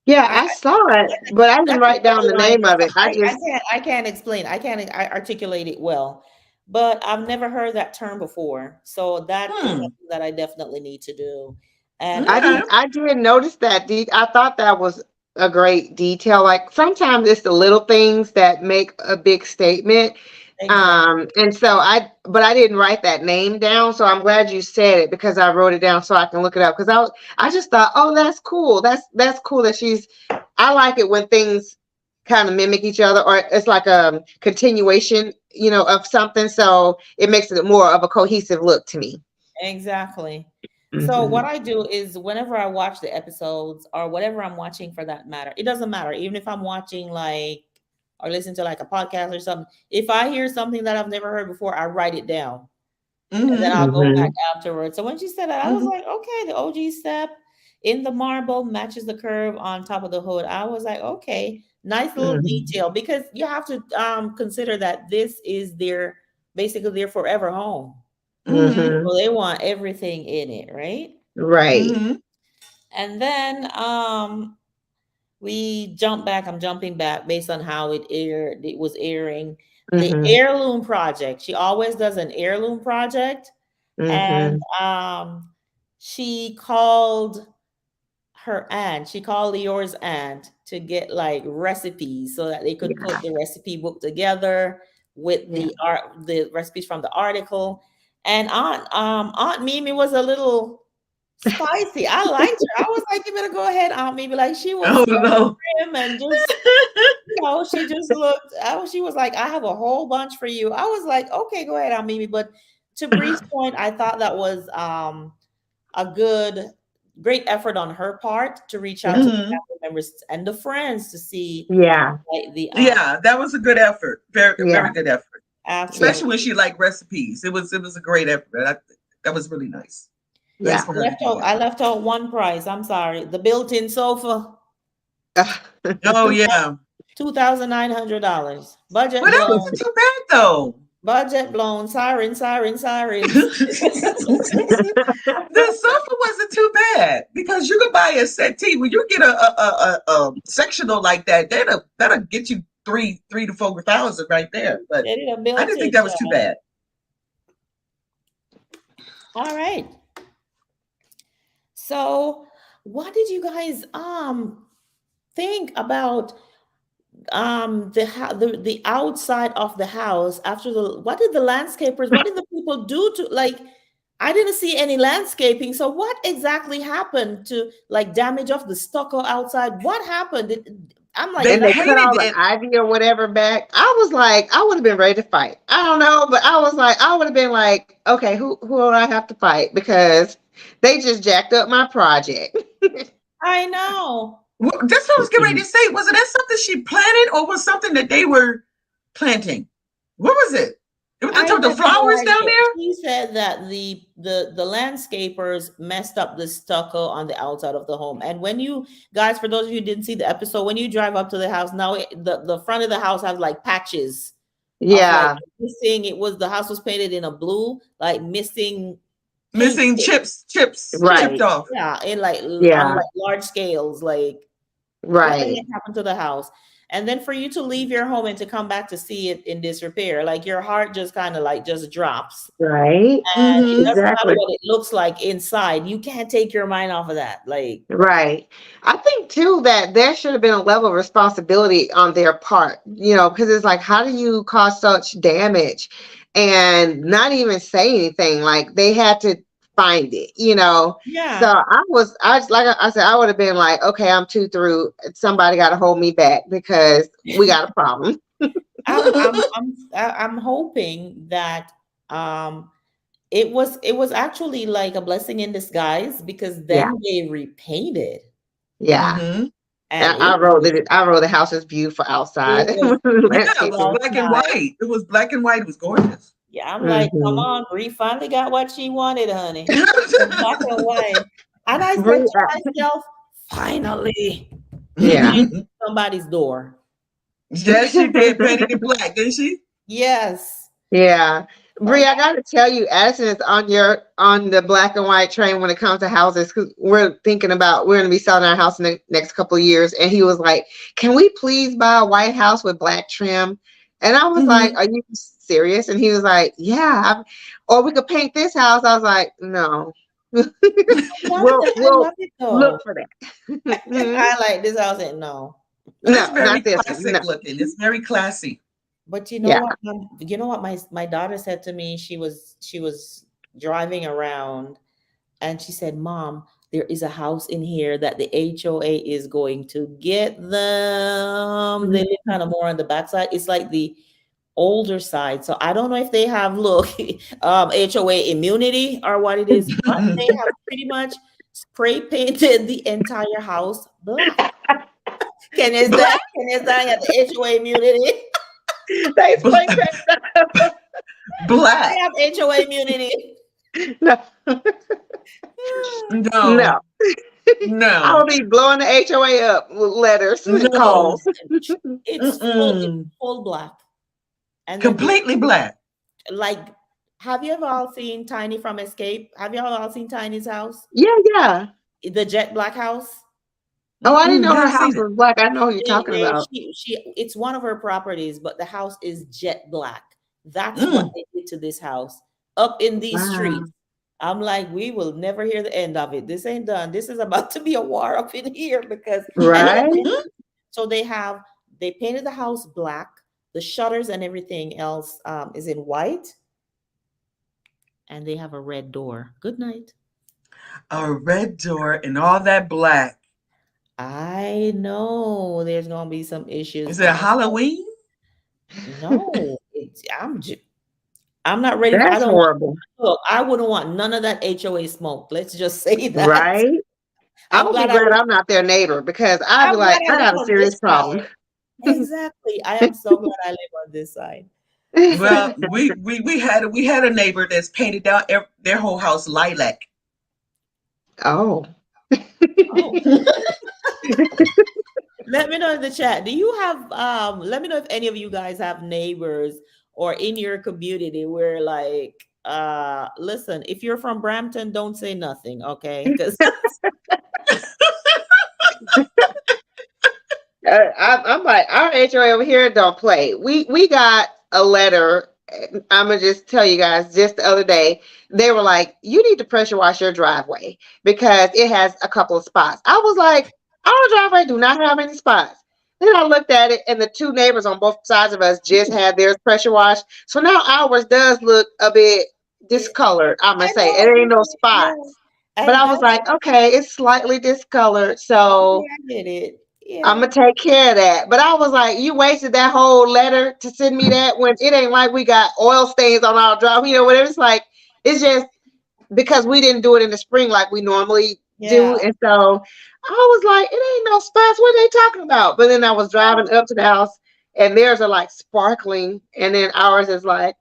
Yeah, I saw it, but I didn't write down the name of it. I can't explain. I can't articulate it well, but I've never heard that term before. So that is something that I definitely need to do. And I did notice that. I thought that was a great detail. Like, sometimes it's the little things that make a big statement. Exactly. And so but I didn't write that name down. So I'm glad you said it because I wrote it down so I can look it up. Because I just thought, oh, that's cool. That's cool that I like it when things kind of mimic each other, or it's like a continuation, of something. So it makes it more of a cohesive look to me. Exactly. So what Hmm. I do is whenever I watch the episodes or whatever I'm watching for that matter, it doesn't matter. Even if I'm watching like or listen to like a podcast or something, if I hear something that I've never heard before, I write it down and then Mm-hmm. I'll go back Hmm. afterwards. So when she said that, I was Mm-hmm. like, okay, the OG step in the marble matches the curve on top of the hood. I was like, okay, nice little Hmm. detail because you have to consider that this is their basically their forever home. Mm-hmm. Hmm. So they want everything in it, right? Right. Mm-hmm. And then we jump back. I'm jumping back based on how it was airing. The Hmm. heirloom project. She always does an heirloom project. And Hmm. she called her aunt, she called Leor's aunt to get like recipes so that they could put Yeah. the recipe book together with Yeah. the recipes from the article. And Aunt Mimi was a little spicy. I liked her. I was like, you better go ahead, Aunt Mimi. Like she was Oh so no. prim and just, she just looked. She was like, I have a whole bunch for you. I was like, okay, go ahead, Aunt Mimi. But to Bree's point, I thought that was a great effort on her part to reach out to the Mm-hmm. family members and the friends to see Yeah. like the Yeah, that was a good effort. Very, Yeah. very good effort. Yeah. Especially when absolutely. she liked recipes. It was a great effort. That was really nice. Nice Yeah. for her to do that. I left out one price. I'm sorry. The built-in sofa, Oh yeah. $2,900. Well, Budget that wasn't blown. too bad though. Budget blown. Siren, siren, sirens. The sofa wasn't too bad because you could buy a settee. When you get a sectional like that, that'll get you three to 4,000 right there. But They did a I didn't think built-in that was too job. bad. All right. So, what did you guys think about the outside of the house after the what did the landscapers, what did the people do to like I didn't see any landscaping, so what exactly happened to like damage of the stucco outside? What happened? I'm like They And they that. cut all painted the it. ivy or whatever back. I was like, I would have been ready to fight. I don't know, but I was like, I would have been like, okay, who would I have to fight? Because they just jacked up my project. I know. That's what I was getting ready to say. Was it that something she planted or was something that they were planting? What was it? It was I the have no flowers down idea. there? She said that the landscapers messed up the stucco on the outside of the home. And when you guys, for those of you who didn't see the episode, when you drive up to the house, now the front of the house has like patches of like Yeah. missing. It was the house was painted in a blue, like missing paint Missing chips. chips chipped Right. off. Yeah, in like on Yeah. like large scales, like what the Right. heck happened to the house? And then for you to leave your home and to come back to see it in disrepair, like your heart just kind of like just drops. Right. And it Mm-hmm. doesn't matter Exactly. what it looks like inside. You can't take your mind off of that. Like, Right. I think too that there should have been a level of responsibility on their part, because it's like, how do you cause such damage and not even say anything? Like they had to find it. So yeah, I just, like I said, I would have been like, okay, I'm too through. Somebody got to hold me back because we got a problem. I'm hoping that um it was actually like a blessing in disguise because Yeah. then they repainted Yeah. Mm-hmm. and I I wrote the house is beautiful outside. it was Yeah, it Landscape was beautiful was. black and outside. white. It was black and white. It was gorgeous. Yeah, I'm like, come Hmm. on, Bree finally got what she wanted, honey. The black and white. And I said to myself, finally, he Yeah. painted somebody's door. Yes, she did. Painted it black, didn't she? Yes. Yeah. Oh, Bree, I gotta tell you, Addison is on the black and white train when it comes to houses because we're gonna be selling our house in the next couple of years. And he was like, can we please buy a white house with black trim? And I was like, Mm-hmm. are you serious? And he was like, yeah. Or we could paint this house. I was like, no. I We'll love it look though. for that. Mhm. I like this house and no. It's No, very not this one. classic No. looking. It's very classy. But you know Yeah. what, you know what my daughter said to me? She was driving around and she said, "Mom, there is a house in here that the HOA is going to get them." They live kind of more on the backside. It's like the older side. So I don't know if they have look HOA immunity or what it is, but they have pretty much spray painted the entire house black. Can you stand? Black, Can you stand at the HOA immunity? They spray black, paint. They black. have HOA immunity. No, No, no. I no, will be blowing the HOA up with letters and no. calls. It's Mm-mm. full black. And then they Completely black. like, have you ever all seen Tiny from Escape? Have you all seen Tiny's house? Yeah, yeah. The jet black house? Oh, I didn't know her Never house seen it. was black. I know who you're talking about. She it's one of her properties, but the house is jet black. That's what Mm. they did to this house up in these Wow. streets. I'm like, we will never hear the end of it. This ain't done. This is about to be a war up in here because and Right? Mhm. so they painted the house black. The shutters and everything else is in white, and they have a red door. Good night. A red door and all that black. I know there's gonna be some issues. Is it Halloween? No, I'm not ready. I That's don't want. horrible. Look, I wouldn't want none of that HOA smoke. Let's just say that. Right? I I'm would be glad I glad live. I'm not their neighbor because I'd be I'm glad like, I I live got a on serious this problem. side. Exactly. I am so glad I live on this side. Well, we had a neighbor that's painted down their whole house lilac. Oh. Oh, let me know in the chat. Do you have let me know if any of you guys have neighbors or in your community where like listen, if you're from Brampton, don't say nothing, okay? Because I'm like, our HOA over here don't play. We got a letter. I'm gonna just tell you guys. Just the other day, they were like, "You need to pressure wash your driveway because it has a couple of spots." I was like, "Our driveway do not have any spots." Then I looked at it, and the two neighbors on both sides of us just had theirs pressure washed. So now ours does look a bit discolored. I'm gonna I say know, it ain't no yeah. spots, but And I was that's like, okay, it's slightly discolored, okay, so I get it. I'm Yeah. gonna take care of that. But I was like, you wasted that whole letter to send me that when it ain't like we got oil stains on our drive, whatever. It's like it's just because we didn't do it in the spring like we normally do. Yeah. And so I was like, it ain't no spots. What are they talking about? But then I was driving up to the house and theirs are like sparkling, and then ours is like,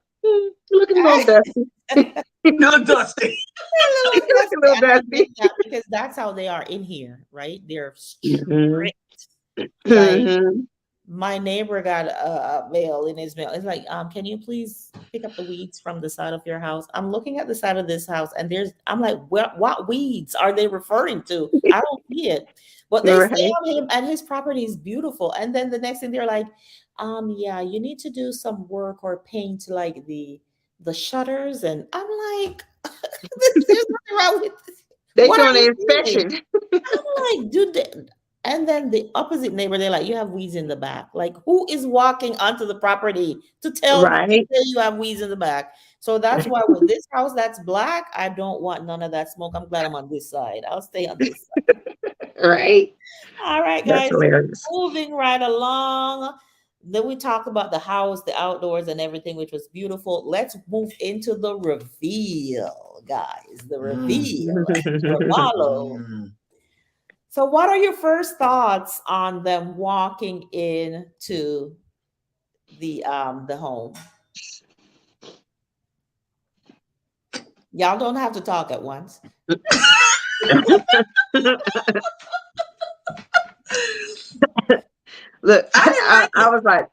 looking a little dusty. You look dusty. A little Looking a dusty, little and I get dusty. that because that's how they are in here, right? They're Mhm. strict. Like Mhm. my neighbor got a mail in his mail. It's like, can you please pick up the weeds from the side of your house? I'm looking at the side of this house, and I'm like, what weeds are they referring to? I don't see it, but they stay Right. on him, and his property is beautiful. And then the next thing they're like, yeah, you need to do some work or paint like the shutters, and I'm like, there's nothing wrong with this. They What are doing you an doing? inspection. I'm like, dude, and then the opposite neighbor, they're like, you have weeds in the back. Like, who is walking onto the property to Right. say you have weeds in the back? So that's why with this house that's black, I don't want none of that smoke. I'm glad I'm on this side. I'll stay on this side. Right. All right, That's guys. hilarious. Moving right along. Then we talked about the house, the outdoors, and everything, which was beautiful. Let's move into the reveal, guys. The Mm. reveal. Marlo. Mm. So, what are your first thoughts on them walking into the home? Y'all don't have to talk at once. Look, I didn't like I it. was like,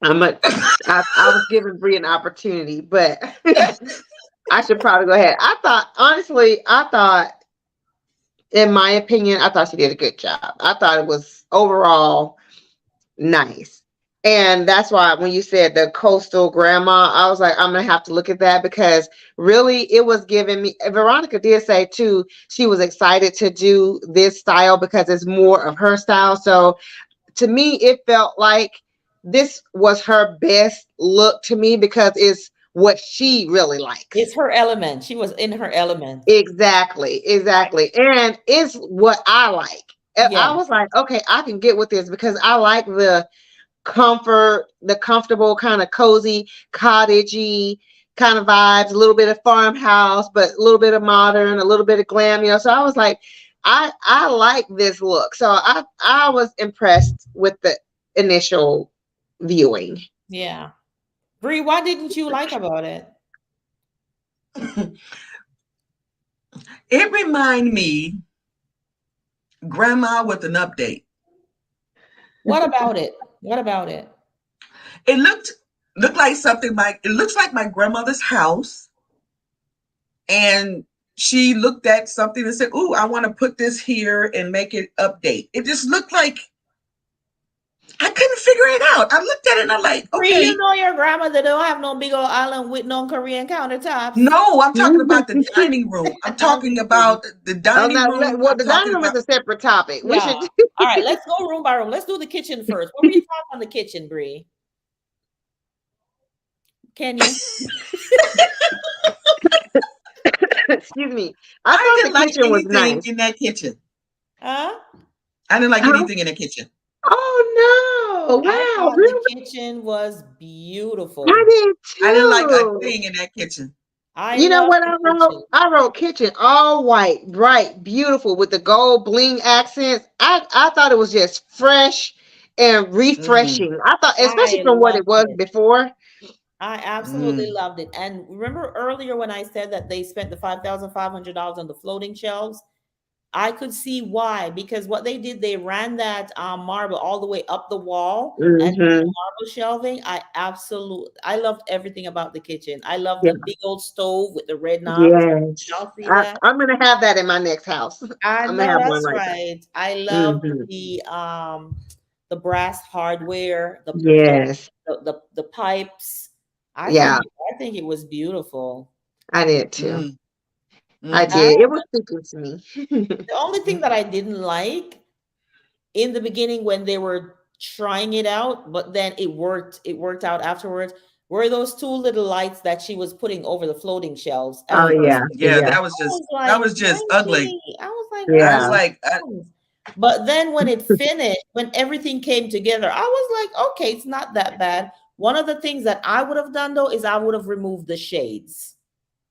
I was giving Bree an opportunity, but I should probably go ahead. Honestly, in my opinion, I thought she did a good job. I thought it was overall nice. And that's why when you said the coastal grandma, I was like, I'm gonna have to look at that because really it was giving me. Veronica did say too, she was excited to do this style because it's more of her style. So to me, it felt like this was her best look to me because it's what she really likes. It's her element. She was in her element. Exactly, exactly. And it's what I like. Yeah. I was like, okay, I can get with this because I like the comfort, the comfortable kind of cozy, cottagey kind of vibes, a little bit of farmhouse, but a little bit of modern, a little bit of glam, you know. So I was like, I like this look. So I was impressed with the initial viewing. Yeah. Bree, what didn't you like about it? It reminded me grandma with an update. What about it? What about it? It looked like something like it looks like my grandmother's house. And she looked at something and said, "Ooh, I want to put this here and make it update." It just looked like I couldn't figure it out. I looked at it and I'm like, Bree, okay. you know your grandmother don't have no big old island with no Korean countertops. No, I'm talking about the dining room. I'm talking about the dining room. Well, I'm the dining talking room is about a separate topic. We Yeah. should. All right, let's go room by room. Let's do the kitchen first. What were your thoughts on the kitchen, Bree? Can you? Excuse me. I I didn't thought the like kitchen was anything nice. in that kitchen. Huh? I didn't like Huh? anything in the kitchen. Oh no! I Wow, thought the really? kitchen was beautiful. I did I didn't like a too. thing in that kitchen. I You know love what the I wrote? kitchen. I wrote kitchen all white, bright, beautiful with the gold bling accents. I thought it was just fresh and Mm, refreshing. I thought, especially I from what it loved was it. before. I absolutely mm, loved it. And remember earlier when I said that they spent the $5,500 on the floating shelves? I could see why, because what they did, they ran that marble all the way up the wall and did the Hmm. marble shelving. I loved everything about the kitchen. I love Yeah. the big old stove with the red knobs. Yes. Y'all see that? I'm gonna have that in my next house. I I'm gonna know have one that's like that. right. I love Hmm. the brass hardware, Yes. the pipes. Yeah, I think it was beautiful. I did too. mm, I mm-hmm. did. It was speaking to me. The only thing that I didn't like in the beginning when they were trying it out, but then it worked out afterwards, were those two little lights that she was putting over the floating shelves at Oh first. yeah, Yeah, yeah, that was I was that like, was just ugly. why? I was like, I why? was yeah, like, But then when it finished, when everything came together, I was like, okay, it's not that bad. One of the things that I would have done though is I would have removed the shades,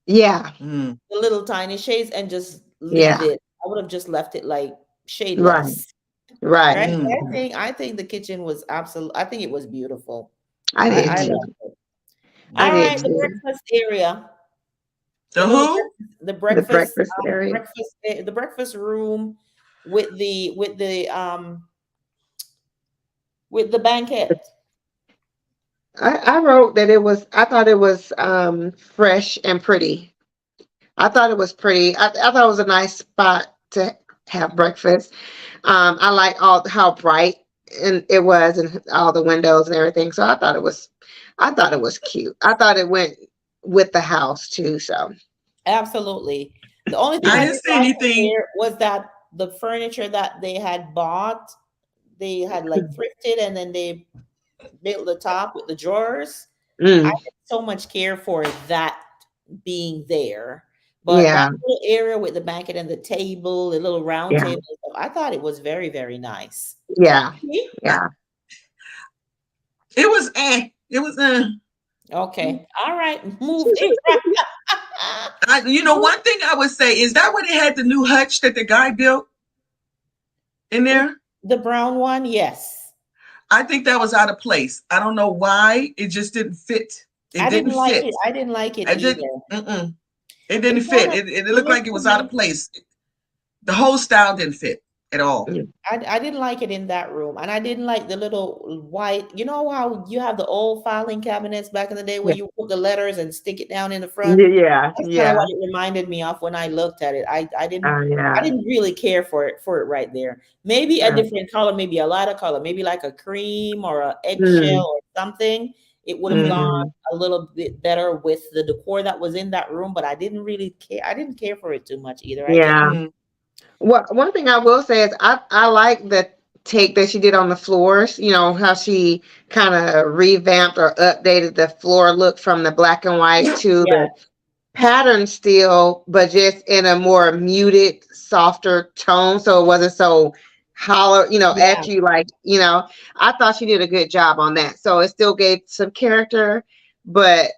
yeah, mm, the little tiny shades, and just leave yeah. it. I would have just left it like Right, shadeless. right. Right? mm. I think the kitchen was absolute. I think it was beautiful. I did I too. loved it. I All did right, Mm-hmm. the too. breakfast area, the The little who? The breakfast area. the breakfast room with the banquet. I wrote that it was. I thought it was fresh and pretty. I thought it was pretty. I thought it was a nice spot to have breakfast. I like all how bright and it was, and all the windows and everything. So I thought it was cute. I thought it went with the house too. So Absolutely. The only thing I I didn't didn't see like anything. there was that the furniture that they had bought, they had like thrifted, and then they built the top with the drawers. I mm, had so much care for that being there. But that yeah, little area with the banquet and the table, the little round yeah, table, and stuff, I thought it was very, very nice. yeah, Me? I, yeah. it was it was Okay. All right. Moving right. one thing I would say is that where they had the new hutch that the guy built in there. The brown one, yes. I think that was out of place. I don't know why. It just didn't fit. It I didn't didn't like fit. it. I didn't like it I either. did. Mm-mm. It didn't It kind fit. of It it looked looked like it to was out of me. place. The whole style didn't fit at all. Mm. I didn't like it in that room, and I didn't like the little white. You know how you have the old filing cabinets back in the day where Yeah, you put the letters and stick it down in the front. yeah, That's kind of yeah. what it reminded me of when I looked at it. I Yeah, didn't really care for it right there. Maybe a yeah. different color, maybe a lighter color, maybe like a cream or a eggshell Mm, or something. It would have gone mm-hmm. a little bit better with the decor that was in that room, but I didn't really care. I didn't care for it too much either. I just Yeah. Mm, Well, one thing I will say is I like the take that she did on the floors, you know, how she kind of revamped or updated the floor look from the black and white to Yeah, the pattern still, but just in a more muted, softer tone. So it wasn't so hollow, you know, yeah, at you like, you know, I thought she did a good job on that. So it still gave some character, but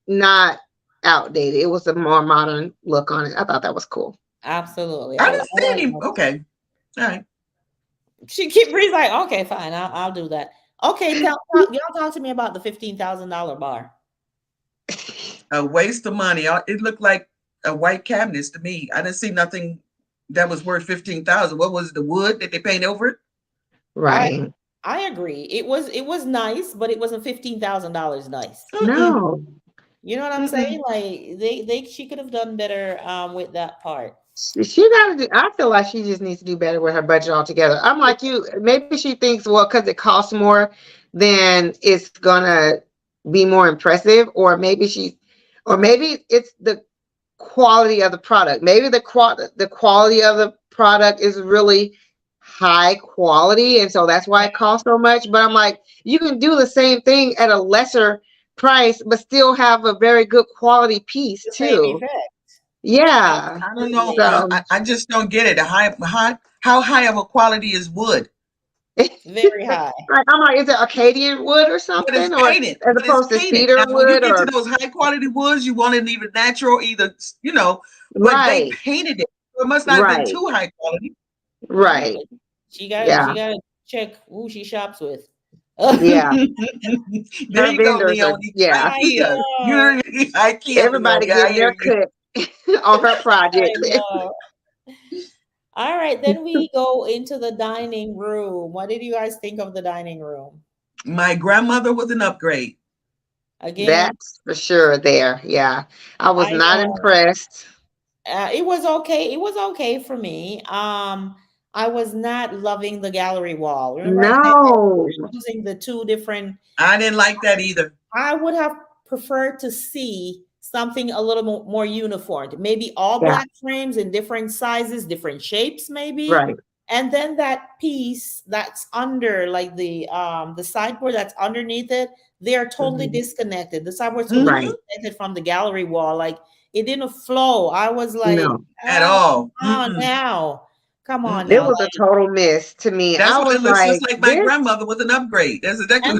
not outdated. It was a more modern look on it. I thought that was cool. absolutely. I I didn't see like any. that. Okay. All right. Bree's like, okay, fine, I'll do that. Okay, y'all talk to me about the $15,000 bar. A waste of money. It looked like a white cabinets to me. I didn't see nothing that was worth 15,000. What was the wood that they paint over it? I Right. I agree. It was nice, but it wasn't $15,000 nice. Mm-mm, No. You know what I'm mm-mm. saying? Like she could have done better with that part. She gotta do. I feel like she just needs to do better with her budget altogether. I'm like you. Maybe she thinks, well, because it costs more, then it's gonna be more impressive, or maybe it's the quality of the product. Maybe the quality of the product is really high quality, and so that's why it costs so much. But I'm like, you can do the same thing at a lesser price, but still have a very good quality piece The same too. effect. Yeah. I don't know. Absolutely. So. I just don't get it. How high of a quality is wood? Very high. I'm like, is it Acadian wood or But it's something, or painted. as But it's opposed to painted. cedar Now, when you wood, get to or those high quality woods, you want it either natural, either but they right, painted it. So it must not have been right, too high quality. right, She yeah, got to check who she shops with. yeah. There Her you go, vendors are, Leonie. yeah. I IKEA. know. You're IKEA, Everybody Leonie. I getting hear their you. cut on her I project. know. All right, then we go into the dining room. What did you guys think of the dining room? My grandmother was an upgrade. Again, That's for sure. There, yeah. I was I not impressed. it was okay. It was okay for me. I was not loving the gallery wall. Remember, I said that we No, were using the two different. I didn't like that either. I would have preferred to see something a little more uniform. Maybe all yeah, black frames in different sizes, different shapes, maybe. right, And then that piece that's under, like the sideboard that's underneath it, they are totally mhm, disconnected. The sideboard's totally Hmm. right. disconnected from the gallery wall. Like it didn't flow. I was like, No, At oh, all. come on Mm-mm. now. Come on it now. Mm-mm. was a Like, total miss to me. That's I what it was looks like, just like. My this. grandmother was an upgrade. That's exactly.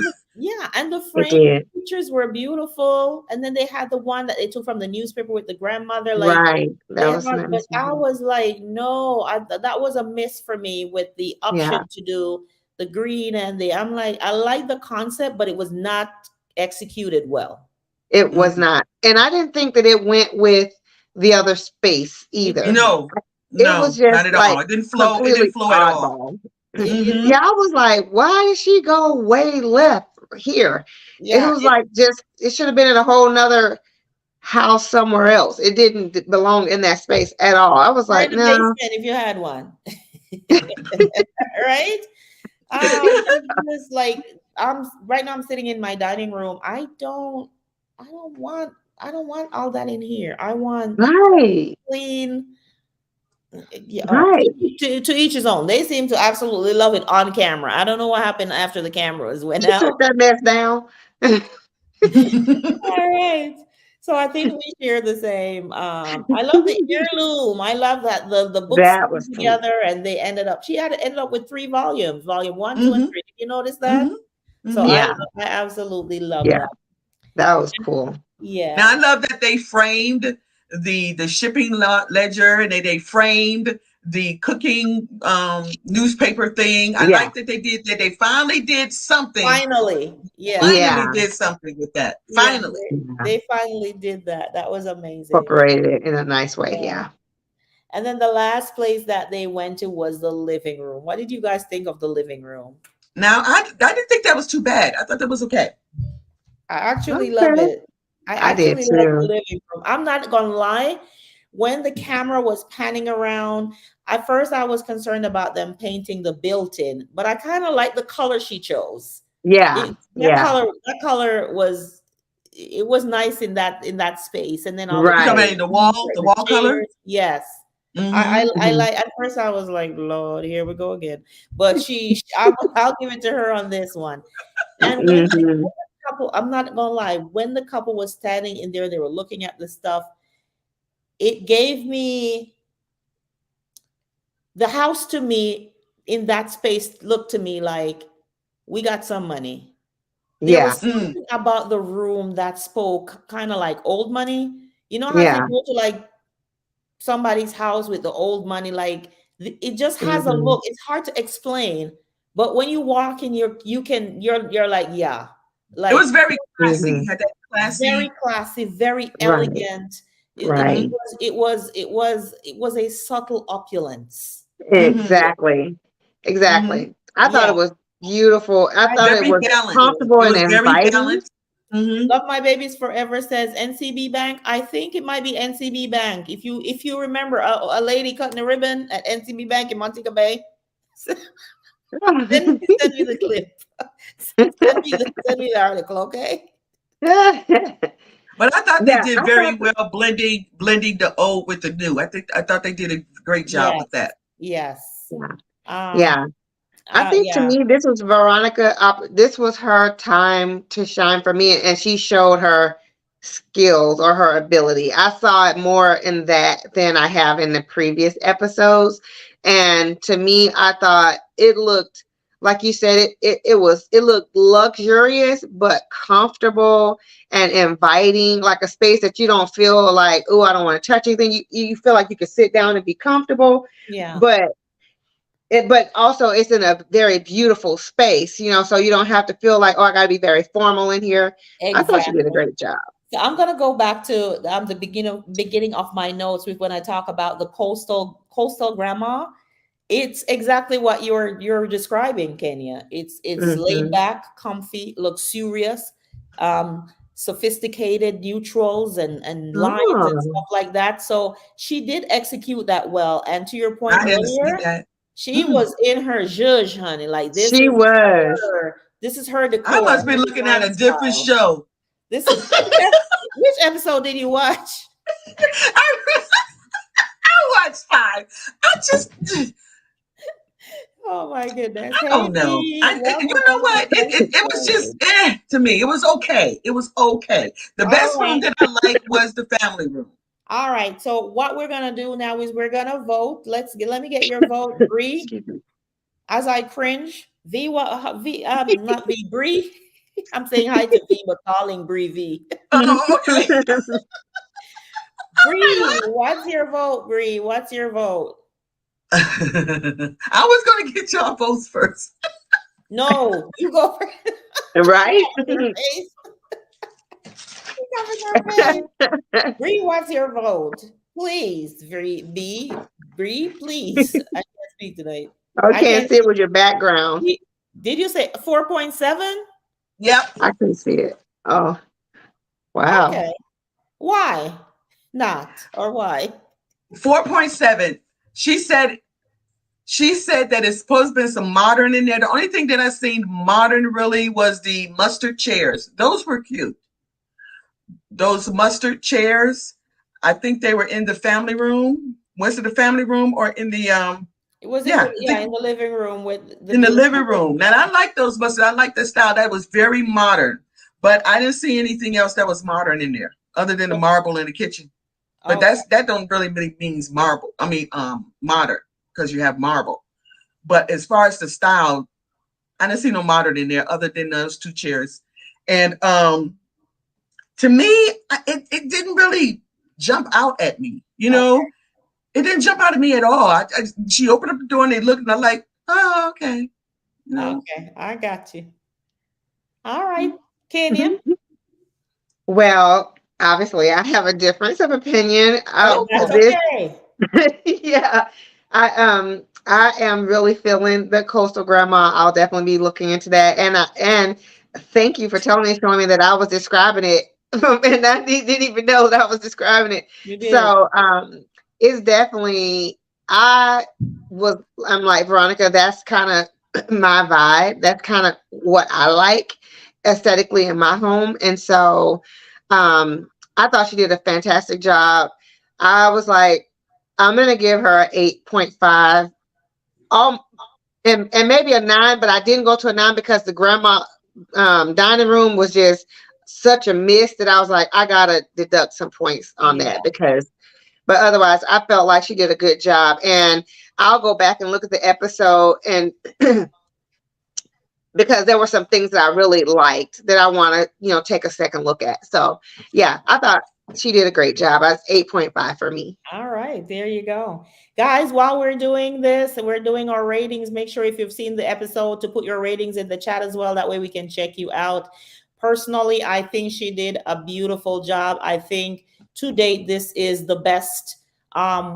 and the It frame did. pictures were beautiful. And then they had the one that they took from the newspaper with the grandmother. Like Right. they That have, was but nice. I was like, no, that was a miss for me with the Yeah. option to do the green and I'm like, I like the concept, but it was not executed well. It was Mm. not. And I didn't think that it went with the other space It either. didn't. No, It was no, not just at all. like It didn't flow. It didn't completely flow at all. oddball. It didn't. Hmm. Yeah, I was like, why did she go way left here? It Yeah, was like it should have been in a whole nother house somewhere else. It didn't belong in that space at all. I was or in like, the no. basement if you had one. Right? And it was like I'm right now I'm sitting in my dining room. I don't want all that in here. I want Right. clean. Yeah, Right. to each his own. They seem to absolutely love it on camera. I don't know what happened after the cameras went She out. took that mess down. All right. So I think we share the same. I love the heirloom. I love that the books That came was cool. together and they ended up with 3 volumes, volume 1, 2, and Hmm. 3. Did you notice that? Hmm. So Hmm. Yeah. I absolutely love Yeah. that. That was cool. Now I Yeah. love that they framed the shipping ledger, and they framed the cooking newspaper thing. I Yeah. like that they did that. They finally did something. Finally. Yes. Finally Yeah. did something with that. Yeah. Finally. Yeah. They finally did that. That was amazing. Incorporated it in a nice way. Yeah. Yeah. And then the last place that they went to was the living room. What did you guys think of the living room? Now I didn't think that was too bad. I thought that was okay. I actually love Okay. it. I I did actually love the too. living room. I'm not gonna lie. When the camera was panning around, at first I was concerned about them painting the built-in, but I kind of like the color she chose. Yeah. Yeah. That color was it was nice in that space. And then all the You Right. talking about in the wall the color? chairs. Yes. I like, at first I was like, Lord, here we go again. But I'll give it to her on this one. And when Mhm. the couple, I'm not gonna lie, when the couple was standing in there, they were looking at the stuff, it gave me the house, to me, in that space looked to me like we got some money. There Yeah. was something about the room that spoke kind of like old money. You know how if you Yeah. go to like somebody's house with the old money, like it just has a Mhm. look. It's hard to explain, but when you walk in, you're like, yeah, It was like very classy. Mhm. Had that very classy. classy, very Right. elegant. Right. It was a subtle opulence. Mm-hmm. Exactly. Mm-hmm. Exactly. I thought it Yeah, was beautiful. I I thought it Very was gallant. do. comfortable It and was very inviting. gallant. Mm-hmm. Love My Babies Forever says NCB Bank. I think it might be NCB Bank. If you remember a lady cutting a ribbon at NCB Bank in Montego Bay, send send me the clip. Send me the article, okay? But I thought they Yeah, did I very thought well blending the old with the new. I thought they did a great job Yes, with that. yes. yeah. Um, Yeah. I think to yeah, me, this was Veronica. This was her time to shine for me, and she showed her skills or her ability. I saw it more in that than I have in the previous episodes. And to me, I thought it looked like you said it looked luxurious but comfortable and inviting, like a space that you don't feel like, oh, I don't want to touch anything. You feel like you could sit down and be comfortable, yeah, but but also it's in a very beautiful space, so you don't have to feel like, oh, I got to be very formal in here. I thought she did a exactly. great job. So I'm gonna go back to the beginning of my notes with when I talk about the coastal grandma. It's exactly what you're describing, Kenya. It's laid Hmm. back, comfy, luxurious, sophisticated neutrals and lines and Oh. stuff like that. So she did execute that well. And to your point I didn't see earlier, that. she Mm. was in her zhuzh, honey. Like She was. this is her I decor, must be her looking at design a different style. show. This is which episode did you watch? I, I watched five. I just, Oh my goodness. I Hey don't know. B, You welcome, know welcome. what? Thanks for It was just joining. to me. It was okay. It was okay. The All best room right. that I liked was the family room. All right. So what we're gonna do now is we're gonna vote. Let me get your vote, Bree. Excuse me. As I cringe, V, what V, not V, Bree. I'm saying hi to V, but calling Bree V. Oh, okay. Bree, what's your vote, Bree? What's your vote? I was going to get y'all votes first. No, you go first. Right. Your face. Covering her face. Bree, what's your vote? Please, Bree, please. I can't speak tonight. I I can't can't see it with your background. see. Did you say 4.7? Yep. I can see it. Oh, wow. Okay. Why not? Or why? 4.7. She said that it's supposed to be some modern in there. The only thing that I seen modern really was the mustard chairs. Those were cute. Those mustard chairs. I think they were in the family room. Was it the family room or in the It was in yeah, the I yeah, think in the living room with the in the beautiful living wood. room. Now I like those mustard. I like the style. That was very modern. But I didn't see anything else that was modern in there other than the marble in the kitchen. But Okay. that don't really means marble. I mean modern because you have marble. But as far as the style, I didn't see no modern in there other than those two chairs. And to me, it didn't really jump out at me. Okay. It didn't jump out at me at all. She opened up the door and they looked and I'm like, oh, okay. Okay. I got you. All right. Kenya. Well, obviously, I have a difference of opinion. Oh, That's This, okay. yeah, I am really feeling the coastal grandma. I'll definitely be looking into that, and thank you for showing me that I was describing it, and I didn't even know that I was describing it. You did. So, it's definitely I'm like Veronica. That's kind of my vibe. That's kind of what I like aesthetically in my home, and so I thought she did a fantastic job. I was like, I'm gonna give her an 8.5. Um, and maybe a 9, but I didn't go to a 9 because the grandma dining room was just such a miss that I was like, I gotta deduct some points on Yeah. that because. But otherwise, I felt like she did a good job, and I'll go back and look at the episode and. Because there were some things that I really liked that I want to, take a second look at. So yeah, I thought she did a great job. That's 8.5 for me. All right, there you go. Guys, while we're doing this and we're doing our ratings, make sure if you've seen the episode to put your ratings in the chat as well. That way we can check you out. Personally, I think she did a beautiful job. I think to date, this is the best Yeah.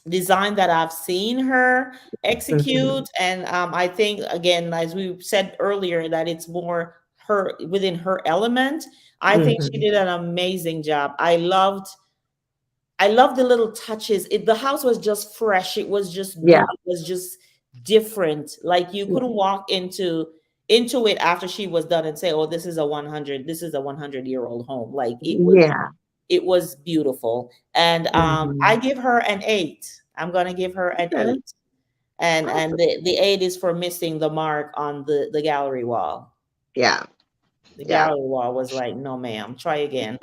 design that I've seen her execute. And I think, again, as we said earlier, that it's more her within her element. I think she did an amazing job. I loved the little touches. The house was just fresh. It was just new. Yeah. It was just different. Like you couldn't walk into it after she was done and say, "Oh, this is a 100-year-old home." Like it was beautiful. And I give her an 8. I'm gonna give her an 8. And the 8 is for missing the mark on the gallery wall. Yeah. The gallery wall was like, no, ma'am, try again.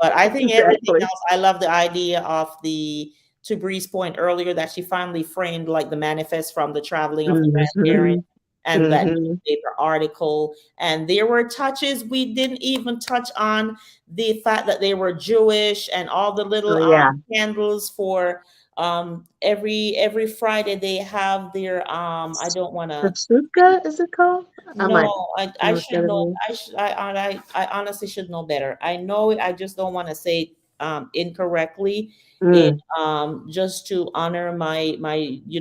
But I think everything else, I love the idea of to Bree's point earlier, that she finally framed like the manifest from the traveling of the grandparents and that newspaper article. And there were touches we didn't even touch on, the fact that they were Jewish and all the little candles for every Friday they have their I don't want to Sukkah, is it called? no, I should know. I honestly should know better. I know it. I just don't want to say it, incorrectly. It just to honor my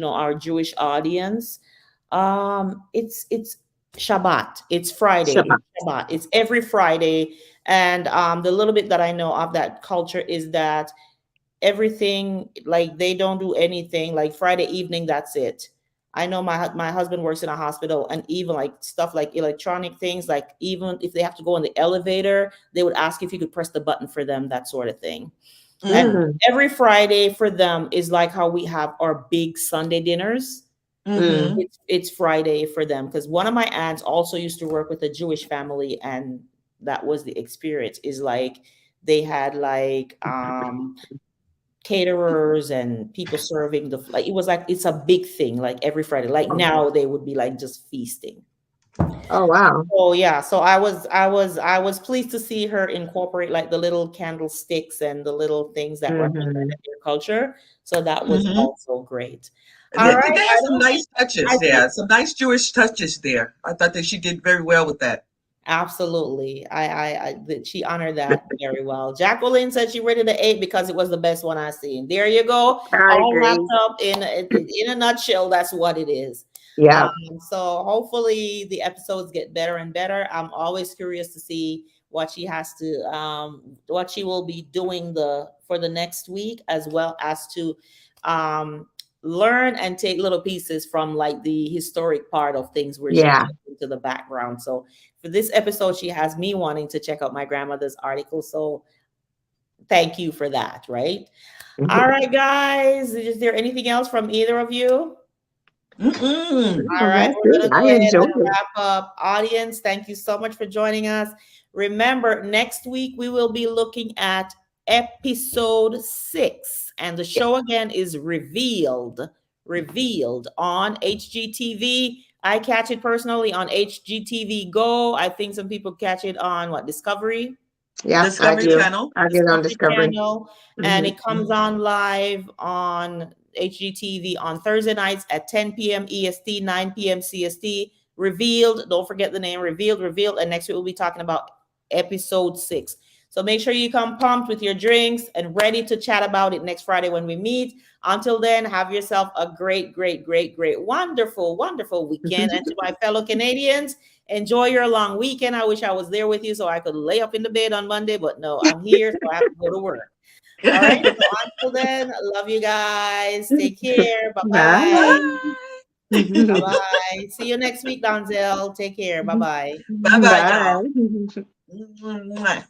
our Jewish audience. It's Shabbat. It's Friday. It's Shabbat. It's every Friday. And the little bit that I know of that culture is that everything, like they don't do anything like Friday evening. That's it. I know my husband works in a hospital, and even like stuff like electronic things, like even if they have to go in the elevator, they would ask if you could press the button for them, that sort of thing. And every Friday for them is like how we have our big Sunday dinners. It's Friday for them, because one of my aunts also used to work with a Jewish family, and that was the experience. Is like they had like caterers and people serving it was like it's a big thing, like every Friday. Like now they would be like just feasting. Oh wow. Oh yeah. So I was pleased to see her incorporate like the little candlesticks and the little things that represented their culture. So that was also great. All right. They had some nice touches there. Some nice Jewish touches there. I thought that she did very well with that. Absolutely. She honored that very well. Jacqueline said she rated an 8 because it was the best one I've seen. There you go. All wrapped up in a nutshell. That's what it is. Yeah. So hopefully the episodes get better and better. I'm always curious to see what she has to what she will be doing for the next week, as well as to learn and take little pieces from like the historic part of things where she gets into the background. So for this episode, she has me wanting to check out my grandmother's article. So thank you for that. Right. All right, guys. Is there anything else from either of you? All right. We're going to go ahead and wrap up. Audience, thank you so much for joining us. Remember, next week we will be looking at episode 6, and the show again is revealed on HGTV. I catch it personally on HGTV Go. I think some people catch it on Discovery. Yeah, Discovery Channel. I get on Discovery Channel, and it comes on live on HGTV on Thursday nights at 10 p.m. EST, 9 p.m. CST. Revealed. Don't forget the name. Revealed. And next week we'll be talking about episode 6. So make sure you come pumped with your drinks and ready to chat about it next Friday when we meet. Until then, have yourself a great, wonderful weekend. And to my fellow Canadians, enjoy your long weekend. I wish I was there with you so I could lay up in the bed on Monday, but no, I'm here, so I have to go to work. All right. So until then, love you guys. Take care. Bye-bye. Bye-bye. See you next week, Donzel. Take care. Bye-bye. Bye-bye, y'all.